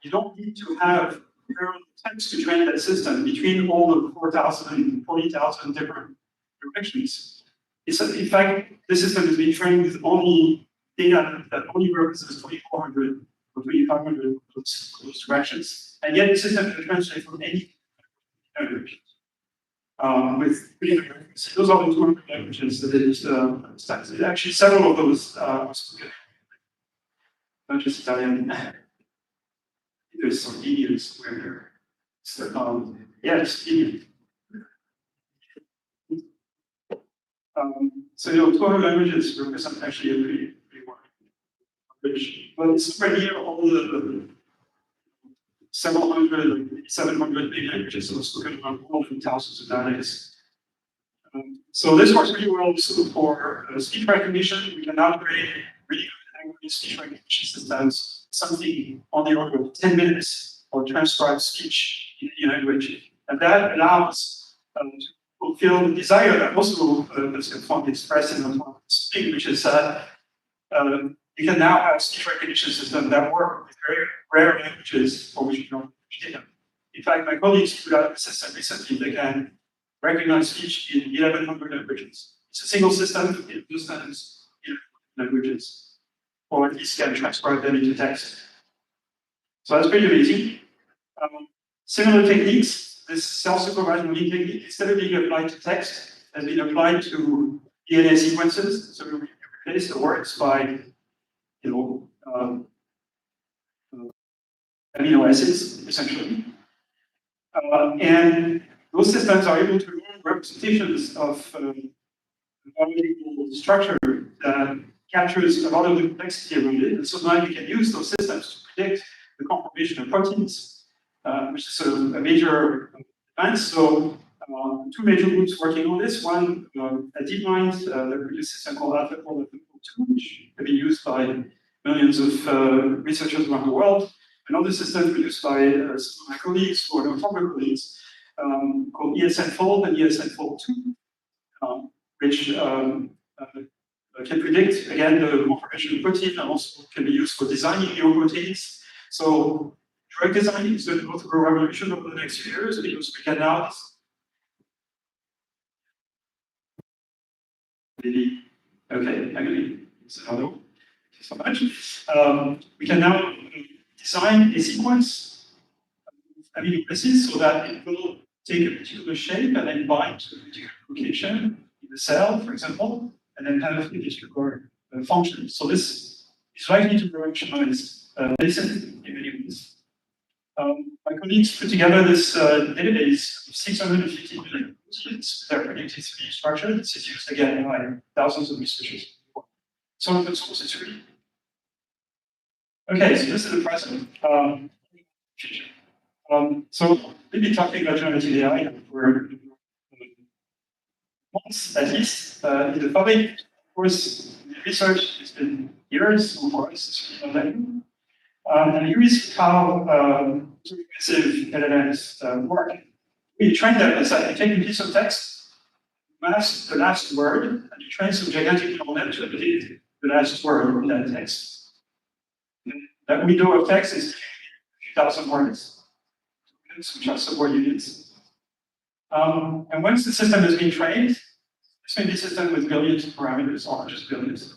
You don't need to have parallel text to train that system between all the 4,000 and 40,000 different directions. In fact, the system has been trained with only data that only represents 2,400 or 2,500 of those directions. And yet the system can translate from any language. With those are the 200 languages that it understands. Actually, several of those are spoken. Not just Italian. There's some idioms where it's idiom. So 200 languages represent actually a pretty wide range. But it's spread here all the several hundred, like 700 big languages, so spoken around all the thousands of dialects. So this works pretty well also for speech recognition. We can now create really good language speech recognition systems something on the order of 10 minutes for transcribed speech in any language. And that allows to fulfill the desire that also was expressed in the speak, which is you can now have speech recognition systems that work with very rare languages for which you don't understand. In fact, my colleagues put out a system recently that can recognize speech in 1,100 languages. It's a single system, it understands 11 languages, or at least can transcribe them into text. So that's pretty amazing. Similar techniques, this self-supervised learning technique, instead of being applied to text, has been applied to DNA sequences. So we replace the words by, amino acids, essentially. And those systems are able to learn representations of biological structure that captures a lot of the complexity around it. And so now you can use those systems to predict the conformation of proteins, which is a major advance. So two major groups working on this. One at DeepMind, they produce a system called AlphaFold 2, which can be used by millions of researchers around the world. Another system produced by some of my colleagues, or no, former colleagues, called ESN-Fold and ESN-Fold 2, which can predict, again, the conformation of protein, and also can be used for designing new proteins. So drug design is going to go through a revolution over the next few years, because we can now maybe, okay, actually, hello, thank you so much. We can now design a sequence of amino acids so that it will take a particular shape and then bind to a particular location in the cell, for example, and then have a particular function. So this is likely to revolutionize medicine in many ways. My colleagues put together this database of 650 million proteins. They're predicted to be structured. This is used again by thousands of researchers. So open source, it's really. Okay, so this is the present. So we've been talking about generative AI for months, at least, in the public. Of course, the research has been years, so for us, it's really nothing. And here is how recursive LLMs work. We train them as that you take a piece of text, mask the last word, and you train some gigantic neural net to predict the last word in that text. That window of text is a few thousand words, which are sub-word units. And once the system has been trained, this may be a system with billions of parameters, or just billions.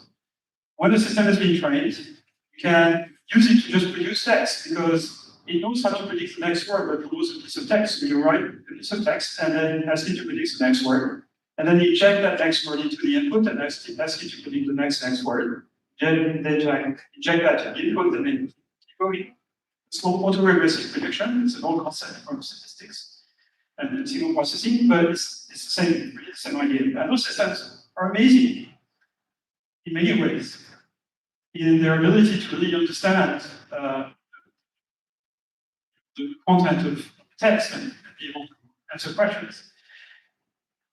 When the system has been trained, you can use it to just produce text, because it knows how to predict the next word, but it knows a piece of text. So you write a piece of text and then ask it to predict the next word. And then you inject that next word into the input and ask it to predict the next word. Then inject that to the input and then keep going. It's called autoregressive prediction. It's an old concept from statistics and signal processing, but it's the same, really the same idea. And those systems are amazing in many ways, in their ability to really understand the content of text and be able to answer questions.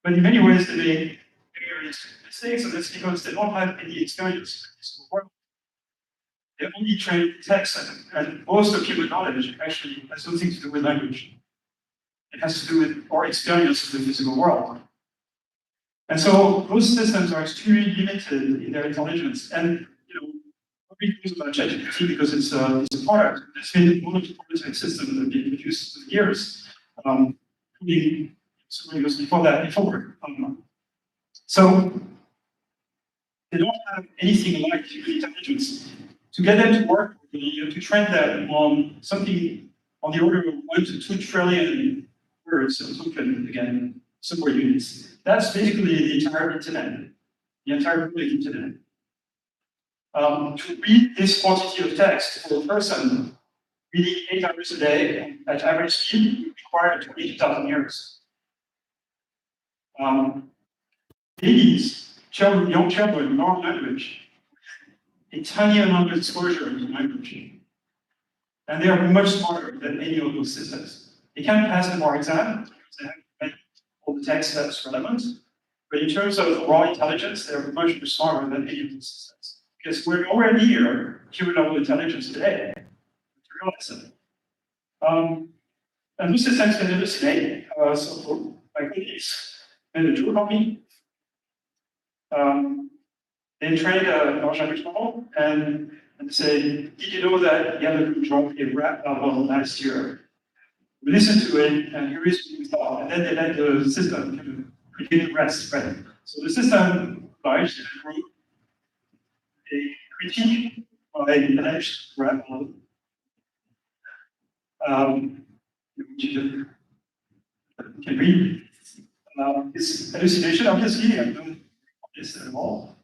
But in many ways, they make various mistakes, and that's because they don't have any experience in this world. They only train text, and most of human knowledge actually has nothing to do with language. It has to do with our experience of the physical world. And so those systems are extremely limited in their intelligence. And nobody knows about ChatGPT because it's a product. It's been one of the prototype systems that have been produced for years, including several years before that. So they don't have anything like human intelligence. To get them to work, you have to train them on something on the order of 1 to 2 trillion words of token, again, sub-word units. That's basically the entire internet, the entire public internet. To read this quantity of text for a person reading 8 hours a day at average speed would require 20,000 years. Babies, young children, learn language, a tiny amount of exposure to language. And they are much smarter than any of those systems. They can't pass the bar exam because they haven't read all the text that's relevant. But in terms of raw intelligence, they're much smarter than any of those systems. Because we're already here human level intelligence today, to realize that. And those systems can hallucinate. So for my colleagues made a tool copy. They trained a large language model and say, did you know that Yann LeCun dropped a rap album last year? We listened to it, and here is what we thought. And then they let the system kind of predict the rest, right? So the system obliged and wrote a critique by an alleged rap album. Which you can read. It's hallucination, obviously, I don't this at all.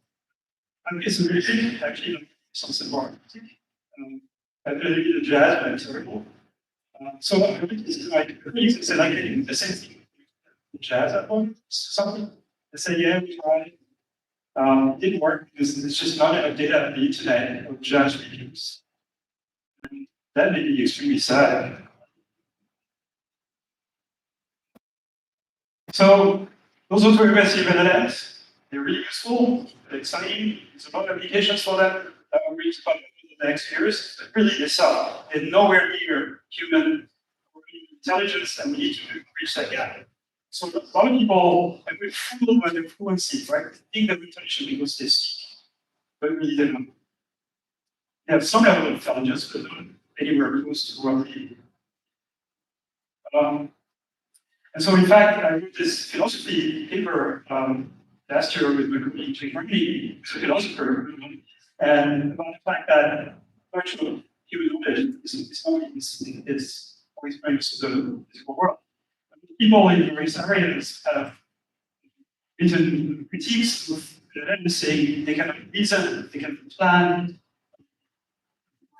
It's a music, actually, something more. I believe the jazz, but it's terrible. So it's like, it's like the same thing. Jazz at home, something. They say, yeah, we tried. It didn't work because there's just not enough data on the internet of jazz reviews. And that made me extremely sad. So those are two aggressive LLMs. They're really useful, they're exciting. There's a lot of applications for them that will reach about in the next years. But really, they suck. They're nowhere near human intelligence, and we need to reach that gap. So a lot of people, and we're fooled by their fluency, right? They think that we're intelligent because they speak, but really they don't. They have some level of intelligence, but not anywhere close to what we. And so, in fact, I wrote this philosophy paper last year with my colleague Jake Murphy, who's a philosopher, and about the fact that virtual human knowledge is always brings to the physical world. People in various areas have written critiques of them saying they can reason, they can plan.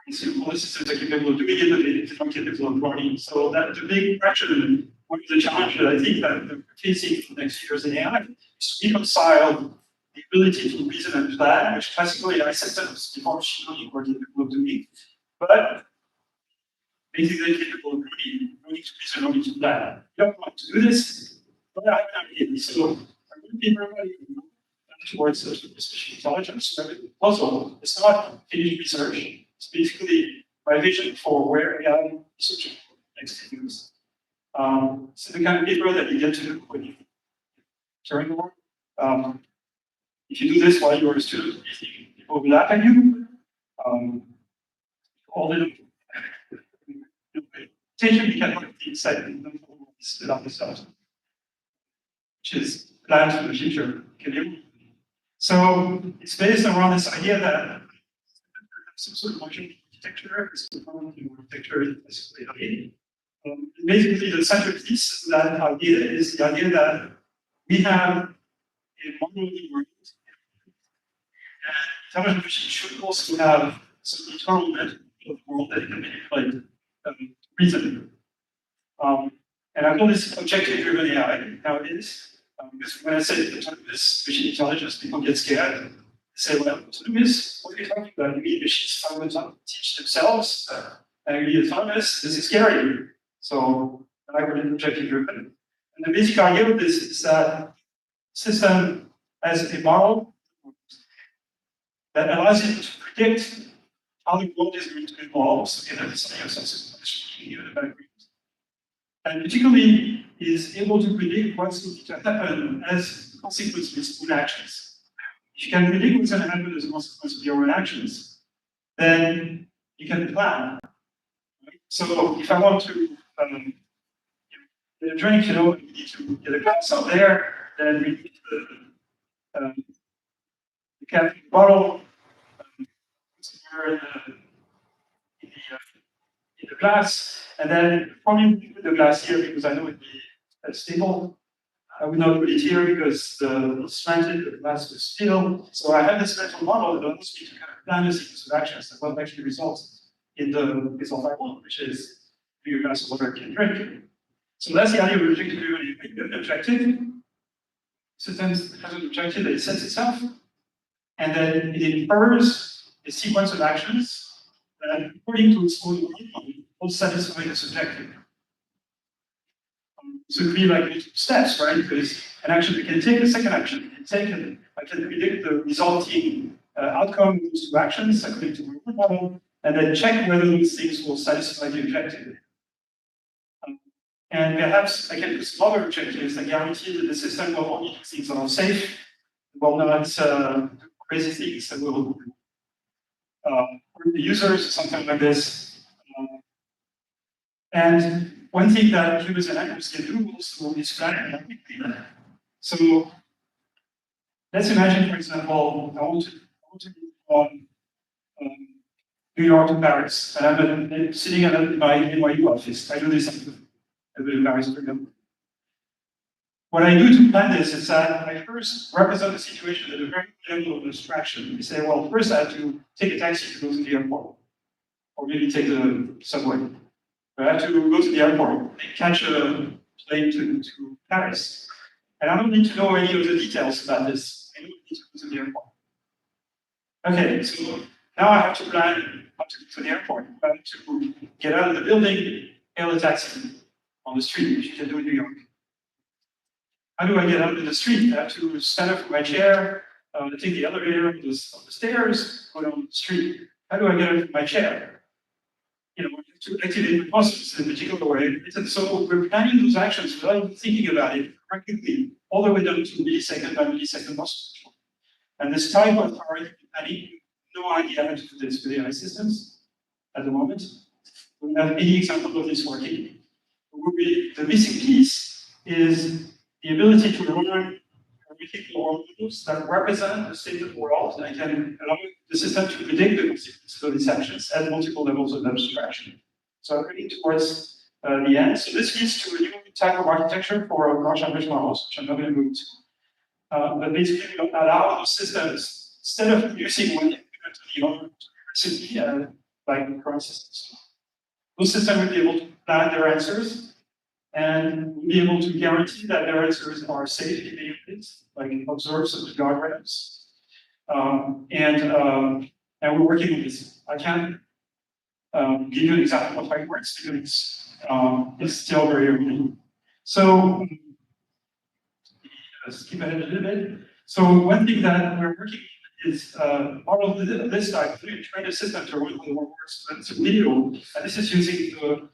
All the systems are capable of doing it, but they're not capable of running. So that's a big question. One of the challenges I think that we're facing for the next few years in AI is to reconcile the ability to reason and plan, which classically AI systems before machine learning were capable of doing, but basically capable of running, no need to reason, no need to plan. You don't want to do this, but I can. So I'm going to be very towards artificial intelligence. Also, it's not finished research. It's basically my vision for where AI research next 10 years. So the kind of paper that you get to do when you during the work. If you do this while you're a student, people will laugh at you. All the attention you can put the inside and split up the stuff, which is planned for the future. Can you? So it's based around this idea that some sort of motion architecture is architecture is basically basically the central piece of that idea is the idea that we have a monolithic world, and intelligent machine should also have some internal net of the world that it can manipulate reason. And I call this objective-driven AI nowadays. Because when I say autonomous machine intelligence, people get scared. They say, well, autonomous, what are you talking about? You mean machines found to teach themselves? And you mean autonomous? This is scary. So I call it objective-driven. And the basic idea of this is that system has a model that allows you to predict how the world is going to evolve. So you have this idea of some and particularly is able to predict what's going to happen as a consequence of its own actions. If you can predict what's going to happen as a consequence of your own actions, then you can plan. Right? So if I want to get a drink, we need to get a glass out there, then we need the cap in the bottle, somewhere in the glass, and then probably put the glass here because I know it'd be stable. I would not put it here because it's slanted, the glass is still. So I have this mental model that allows me to kind of plan a sequence of actions that will actually result in the result I want, which is do a glass of water can drink. So that's the idea of objective-driven objective. Systems has an objective that it sets itself, and then it infers a sequence of actions that, according to its own algorithm, will satisfy this objective. So it could be like steps, right? Because an action we can take a second action, I can predict the resulting outcome of those two actions according to the model, and then check whether those things will satisfy the objective. And perhaps I can put some other objectives that guarantee that the system will only do things that are safe, will not do crazy things that will hurt the users or something like this. And one thing that humans and animals can do also is plan. So let's imagine, for example, I want to from New York to Paris, and I'm sitting in my NYU office. I do this in Paris, for example. What I do to plan this is that I first represent the situation at a very high level of abstraction. We say, well, first I have to take a taxi to go to the airport, or maybe take the subway. I have to go to the airport and catch a plane to Paris. And I don't need to know any of the details about this. I don't need to go to the airport. Okay, so now I have to plan how to go to the airport. I have to get out of the building, hail a taxi on the street, which you can do in New York. How do I get out of the street? I have to stand up from my chair, take the elevator, up the stairs, go down the street. How do I get out of my chair? You know, to activate my muscles in a particular way. And so we're planning those actions without even thinking about it practically, all the way down to millisecond by millisecond muscle control. And this type of priority planning, no idea how to do this with AI systems at the moment. We don't have any example of this working. The missing piece is the ability to learn arithmetical models that represent the state of the world and can allow the system to predict the consequences of these actions at multiple levels of abstraction. So I'm heading towards the end. So this leads to a new type of architecture for large language models, which I'm not going to go into. But basically, we allow those systems, instead of producing one input to the other recipe, like current systems, those systems will be able to plan their answers and will be able to guarantee that their answers are safe in many ways, like observe some guardrails. And we're working on this. I can't give you an example of how it works because it's still very early. So let's skip ahead a little bit. So one thing that we're working on is model this type, train a system to run more words than some video. And this is using the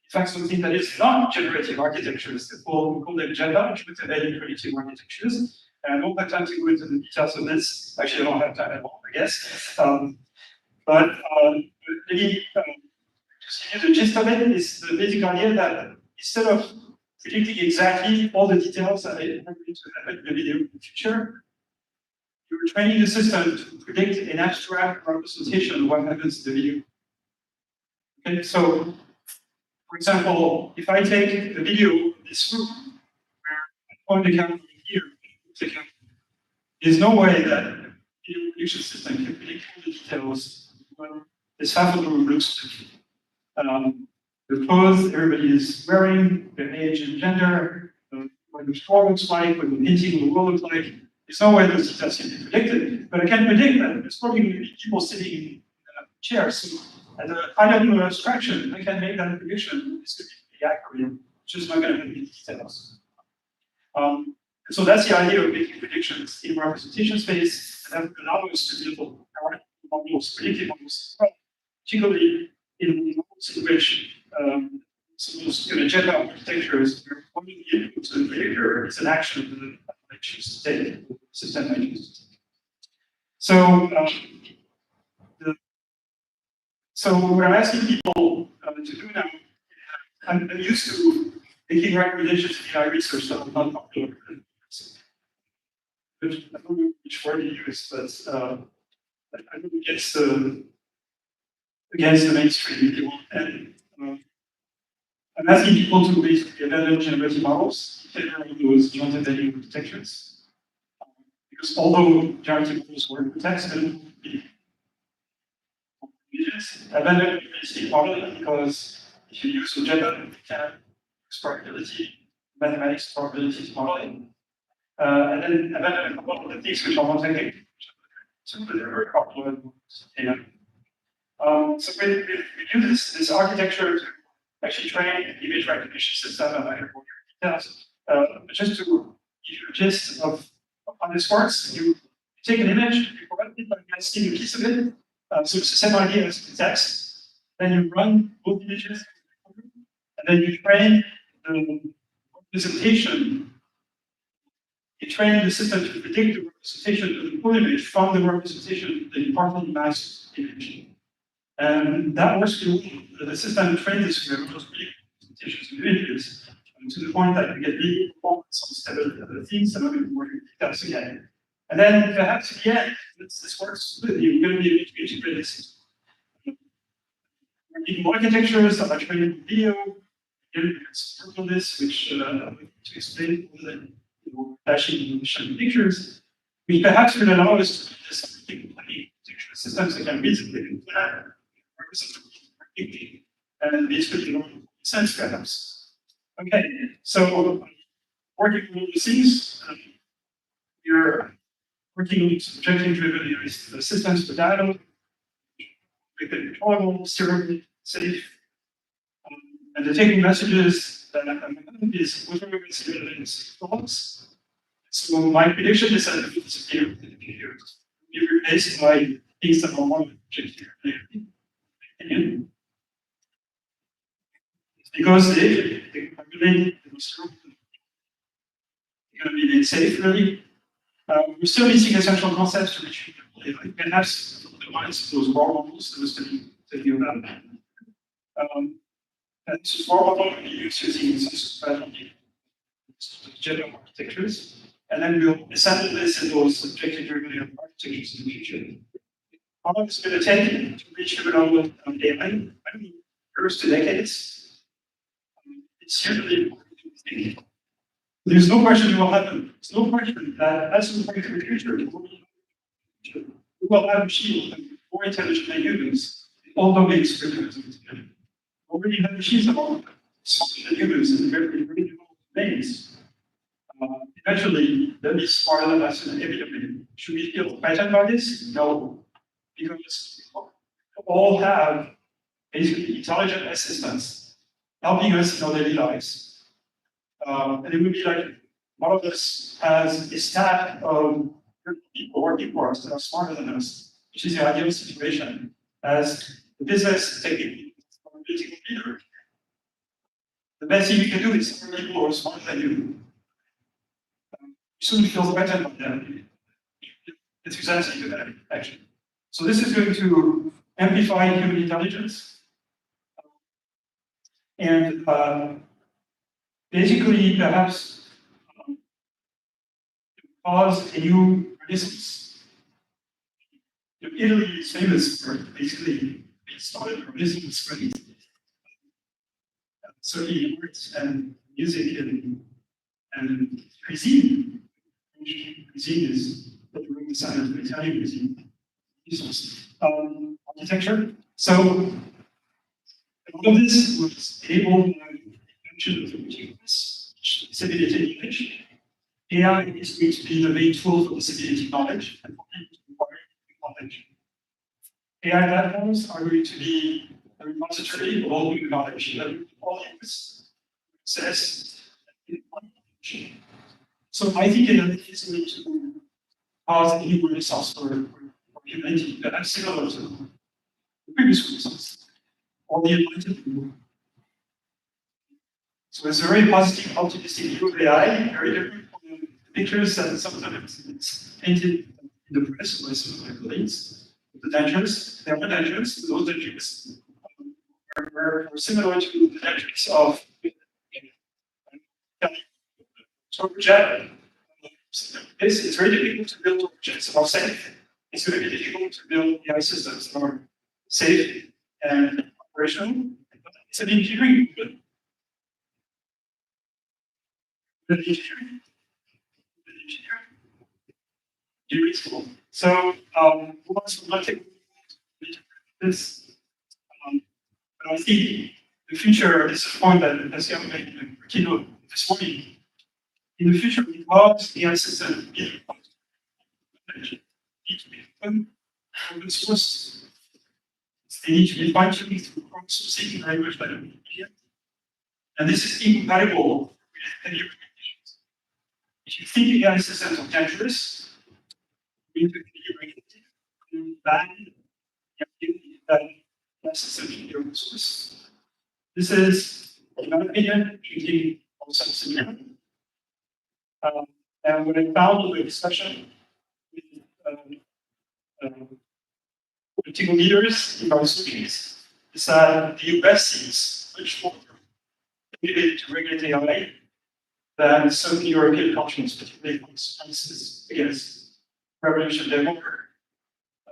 in fact, something that is not generative architectures. We call them Java, which would embed in predictive architectures. And I don't have time to go into the details of this. Actually, I don't have time at all, I guess. But maybe just give you the gist of it is the basic idea that instead of predicting exactly all the details that are going to happen in the video in the future, you're training the system to predict an abstract representation of what happens in the video. Okay, so for example, if I take the video of this room, where I point the camera here, there's no way that the video prediction system can predict all the details when this half of the room looks like. The clothes everybody is wearing, their age and gender, what the floor looks like, what the painting of the wall looks like. There's no way those details can be predicted, but I can predict that there's probably going to be people sitting in chairs. So at a high level of abstraction, I can make that prediction. It's going to be pretty accurate, just not going to have any details. So that's the idea of making predictions in representation space, and that would allow us to build models, predictive models, particularly in models in which some of those general architectures where one of the inputs to the predictor is an action that I choose to take, the system I choose to take. So, so what I'm asking people to do now, I'm used to making recommendations in AI research that are not popular. I don't know which word you use, but I don't against the mainstream, if you want. And I'm asking people to basically abandon generative models in favor of those joint embedding architectures. Because although generative models work with text, they don't be abandon basic modeling because if you use algebra, you can use probability, mathematics probabilities modeling. And then abandon a couple of the things which are more technical, so they're very popular. So we use this architecture to actually train image recognition system, and I have more details. Just to give you a gist of how this works, take an image, you correct it, like I see a piece of it. So it's the same idea as the text. Then you run both images, and then you train the representation. You train the system to predict the representation of the full image from the representation of the partly masked image. And that works really well. The system trains this with those representations of images to the point that you get really performance on stability of the things and other more details again. And then perhaps at the end, this works with you, you're going to be able to integrate this. Even more architectures that are trained with video, work on this, which I'm going to explain with flashing pictures, which perhaps will allow us to do this architecture systems that can reasonably plan and this could make sense perhaps. Okay, so working with all these things, you're working with objective-driven systems for data, controllable, steerable, safe, and the taking messages that is whatever is false. So my prediction is that it will disappear in the future. Be replaced by things that are more objective. Because they calculate they're going to be made safe, really. We're still missing essential concepts to reach perhaps the minds of those war models that was talking about. And this is war model we use using strategy, general architectures, and then we'll assemble this in those objective-driven architectures in the future. How long is it going to take to reach a level of AI? I mean, years to decades. It's usually important. There's no question it will happen. There's no question that as we break through the future, we will have machines more intelligent than humans. All domains for humans. We already have machines that are smarter than humans in very developed domains. Eventually, they'll be smarter than us in every domain. Should we feel threatened by this? No. Because we all have basically intelligent assistants helping us in our daily lives. And it would be like one of us has a staff of people working for us that are smarter than us, which is the ideal situation. As the business taking a political leader, the best thing you can do is hire people who are smarter than you. You shouldn't feel threatened by them. It's exactly that, actually. So this is going to amplify human intelligence. And basically, perhaps cause a new renaissance. Italy is famous for basically it started a renaissance for certainly arts and music and cuisine. Cuisine is the sign of Italian cuisine. Architecture. So all of this was enabled by the invention of the materials, disseminated knowledge. AI is going to be the main tool for disseminating knowledge and for people to acquire knowledge. AI platforms are going to be the repository of all new knowledge that all humans access. So I think it is going to cause a new renaissance for humanity that is similar to the previous renaissance. Or the enlightenment. So it's a very positive, optimistic view of AI, very different from the pictures that sometimes it's painted in the press by some of my colleagues. The dangers, they are dangers, those dangers are similar to the dangers of project. This is very difficult to build objects that are safe. It's very difficult to build AI systems that are safe and operational. It's an engineering movement. Engineering school. So once we take this, but I think the future is a point that Pascal made in the keynote this morning. In the future, because AI systems need to be open source. They need to be fine-tuned through crowdsourcing language like Wikipedia. And this is incompatible with any recommendations. If you think AI systems are dangerous, going to be ban the activity that necessary resource. This is, in my opinion, treating also similar. And what I found in the discussion with political leaders in our cities is that the US seems much more committed to regulate AI than certain European countries, particularly for instance against revolution demo,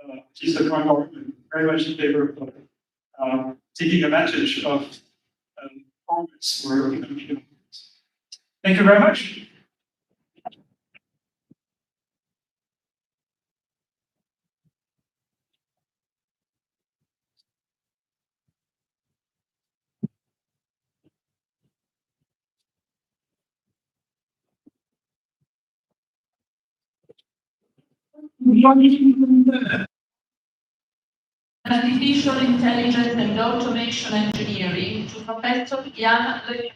which is the current government very much in favor of taking advantage of performance for economic development. Thank you very much. Artificial intelligence and automation engineering to Professor Yann LeCun.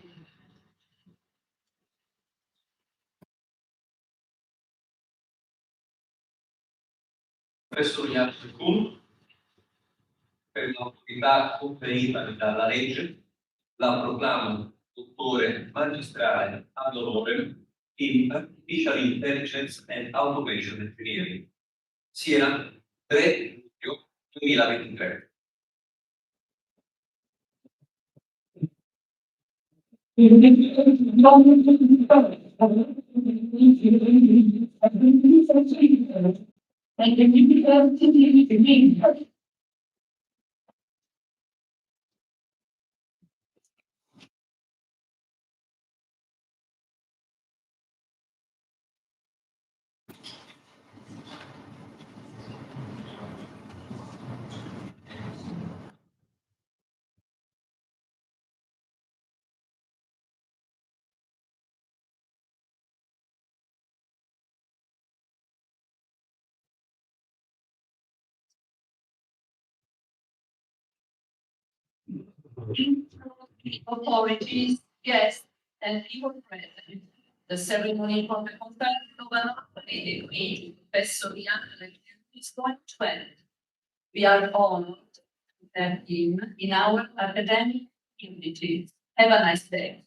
Professor Yann LeCun, per l'autorità conferita dalla legge, la proclamo dottore magistrale ad honorem in Artificial Intelligence and Automation Engineering, Siena, 3 luglio 2023. Authorities, guests, and people present. The ceremony for the conference of an honorary degree to Professor Yann LeCun is going to end. We are honored to have him in our academic community. Have a nice day.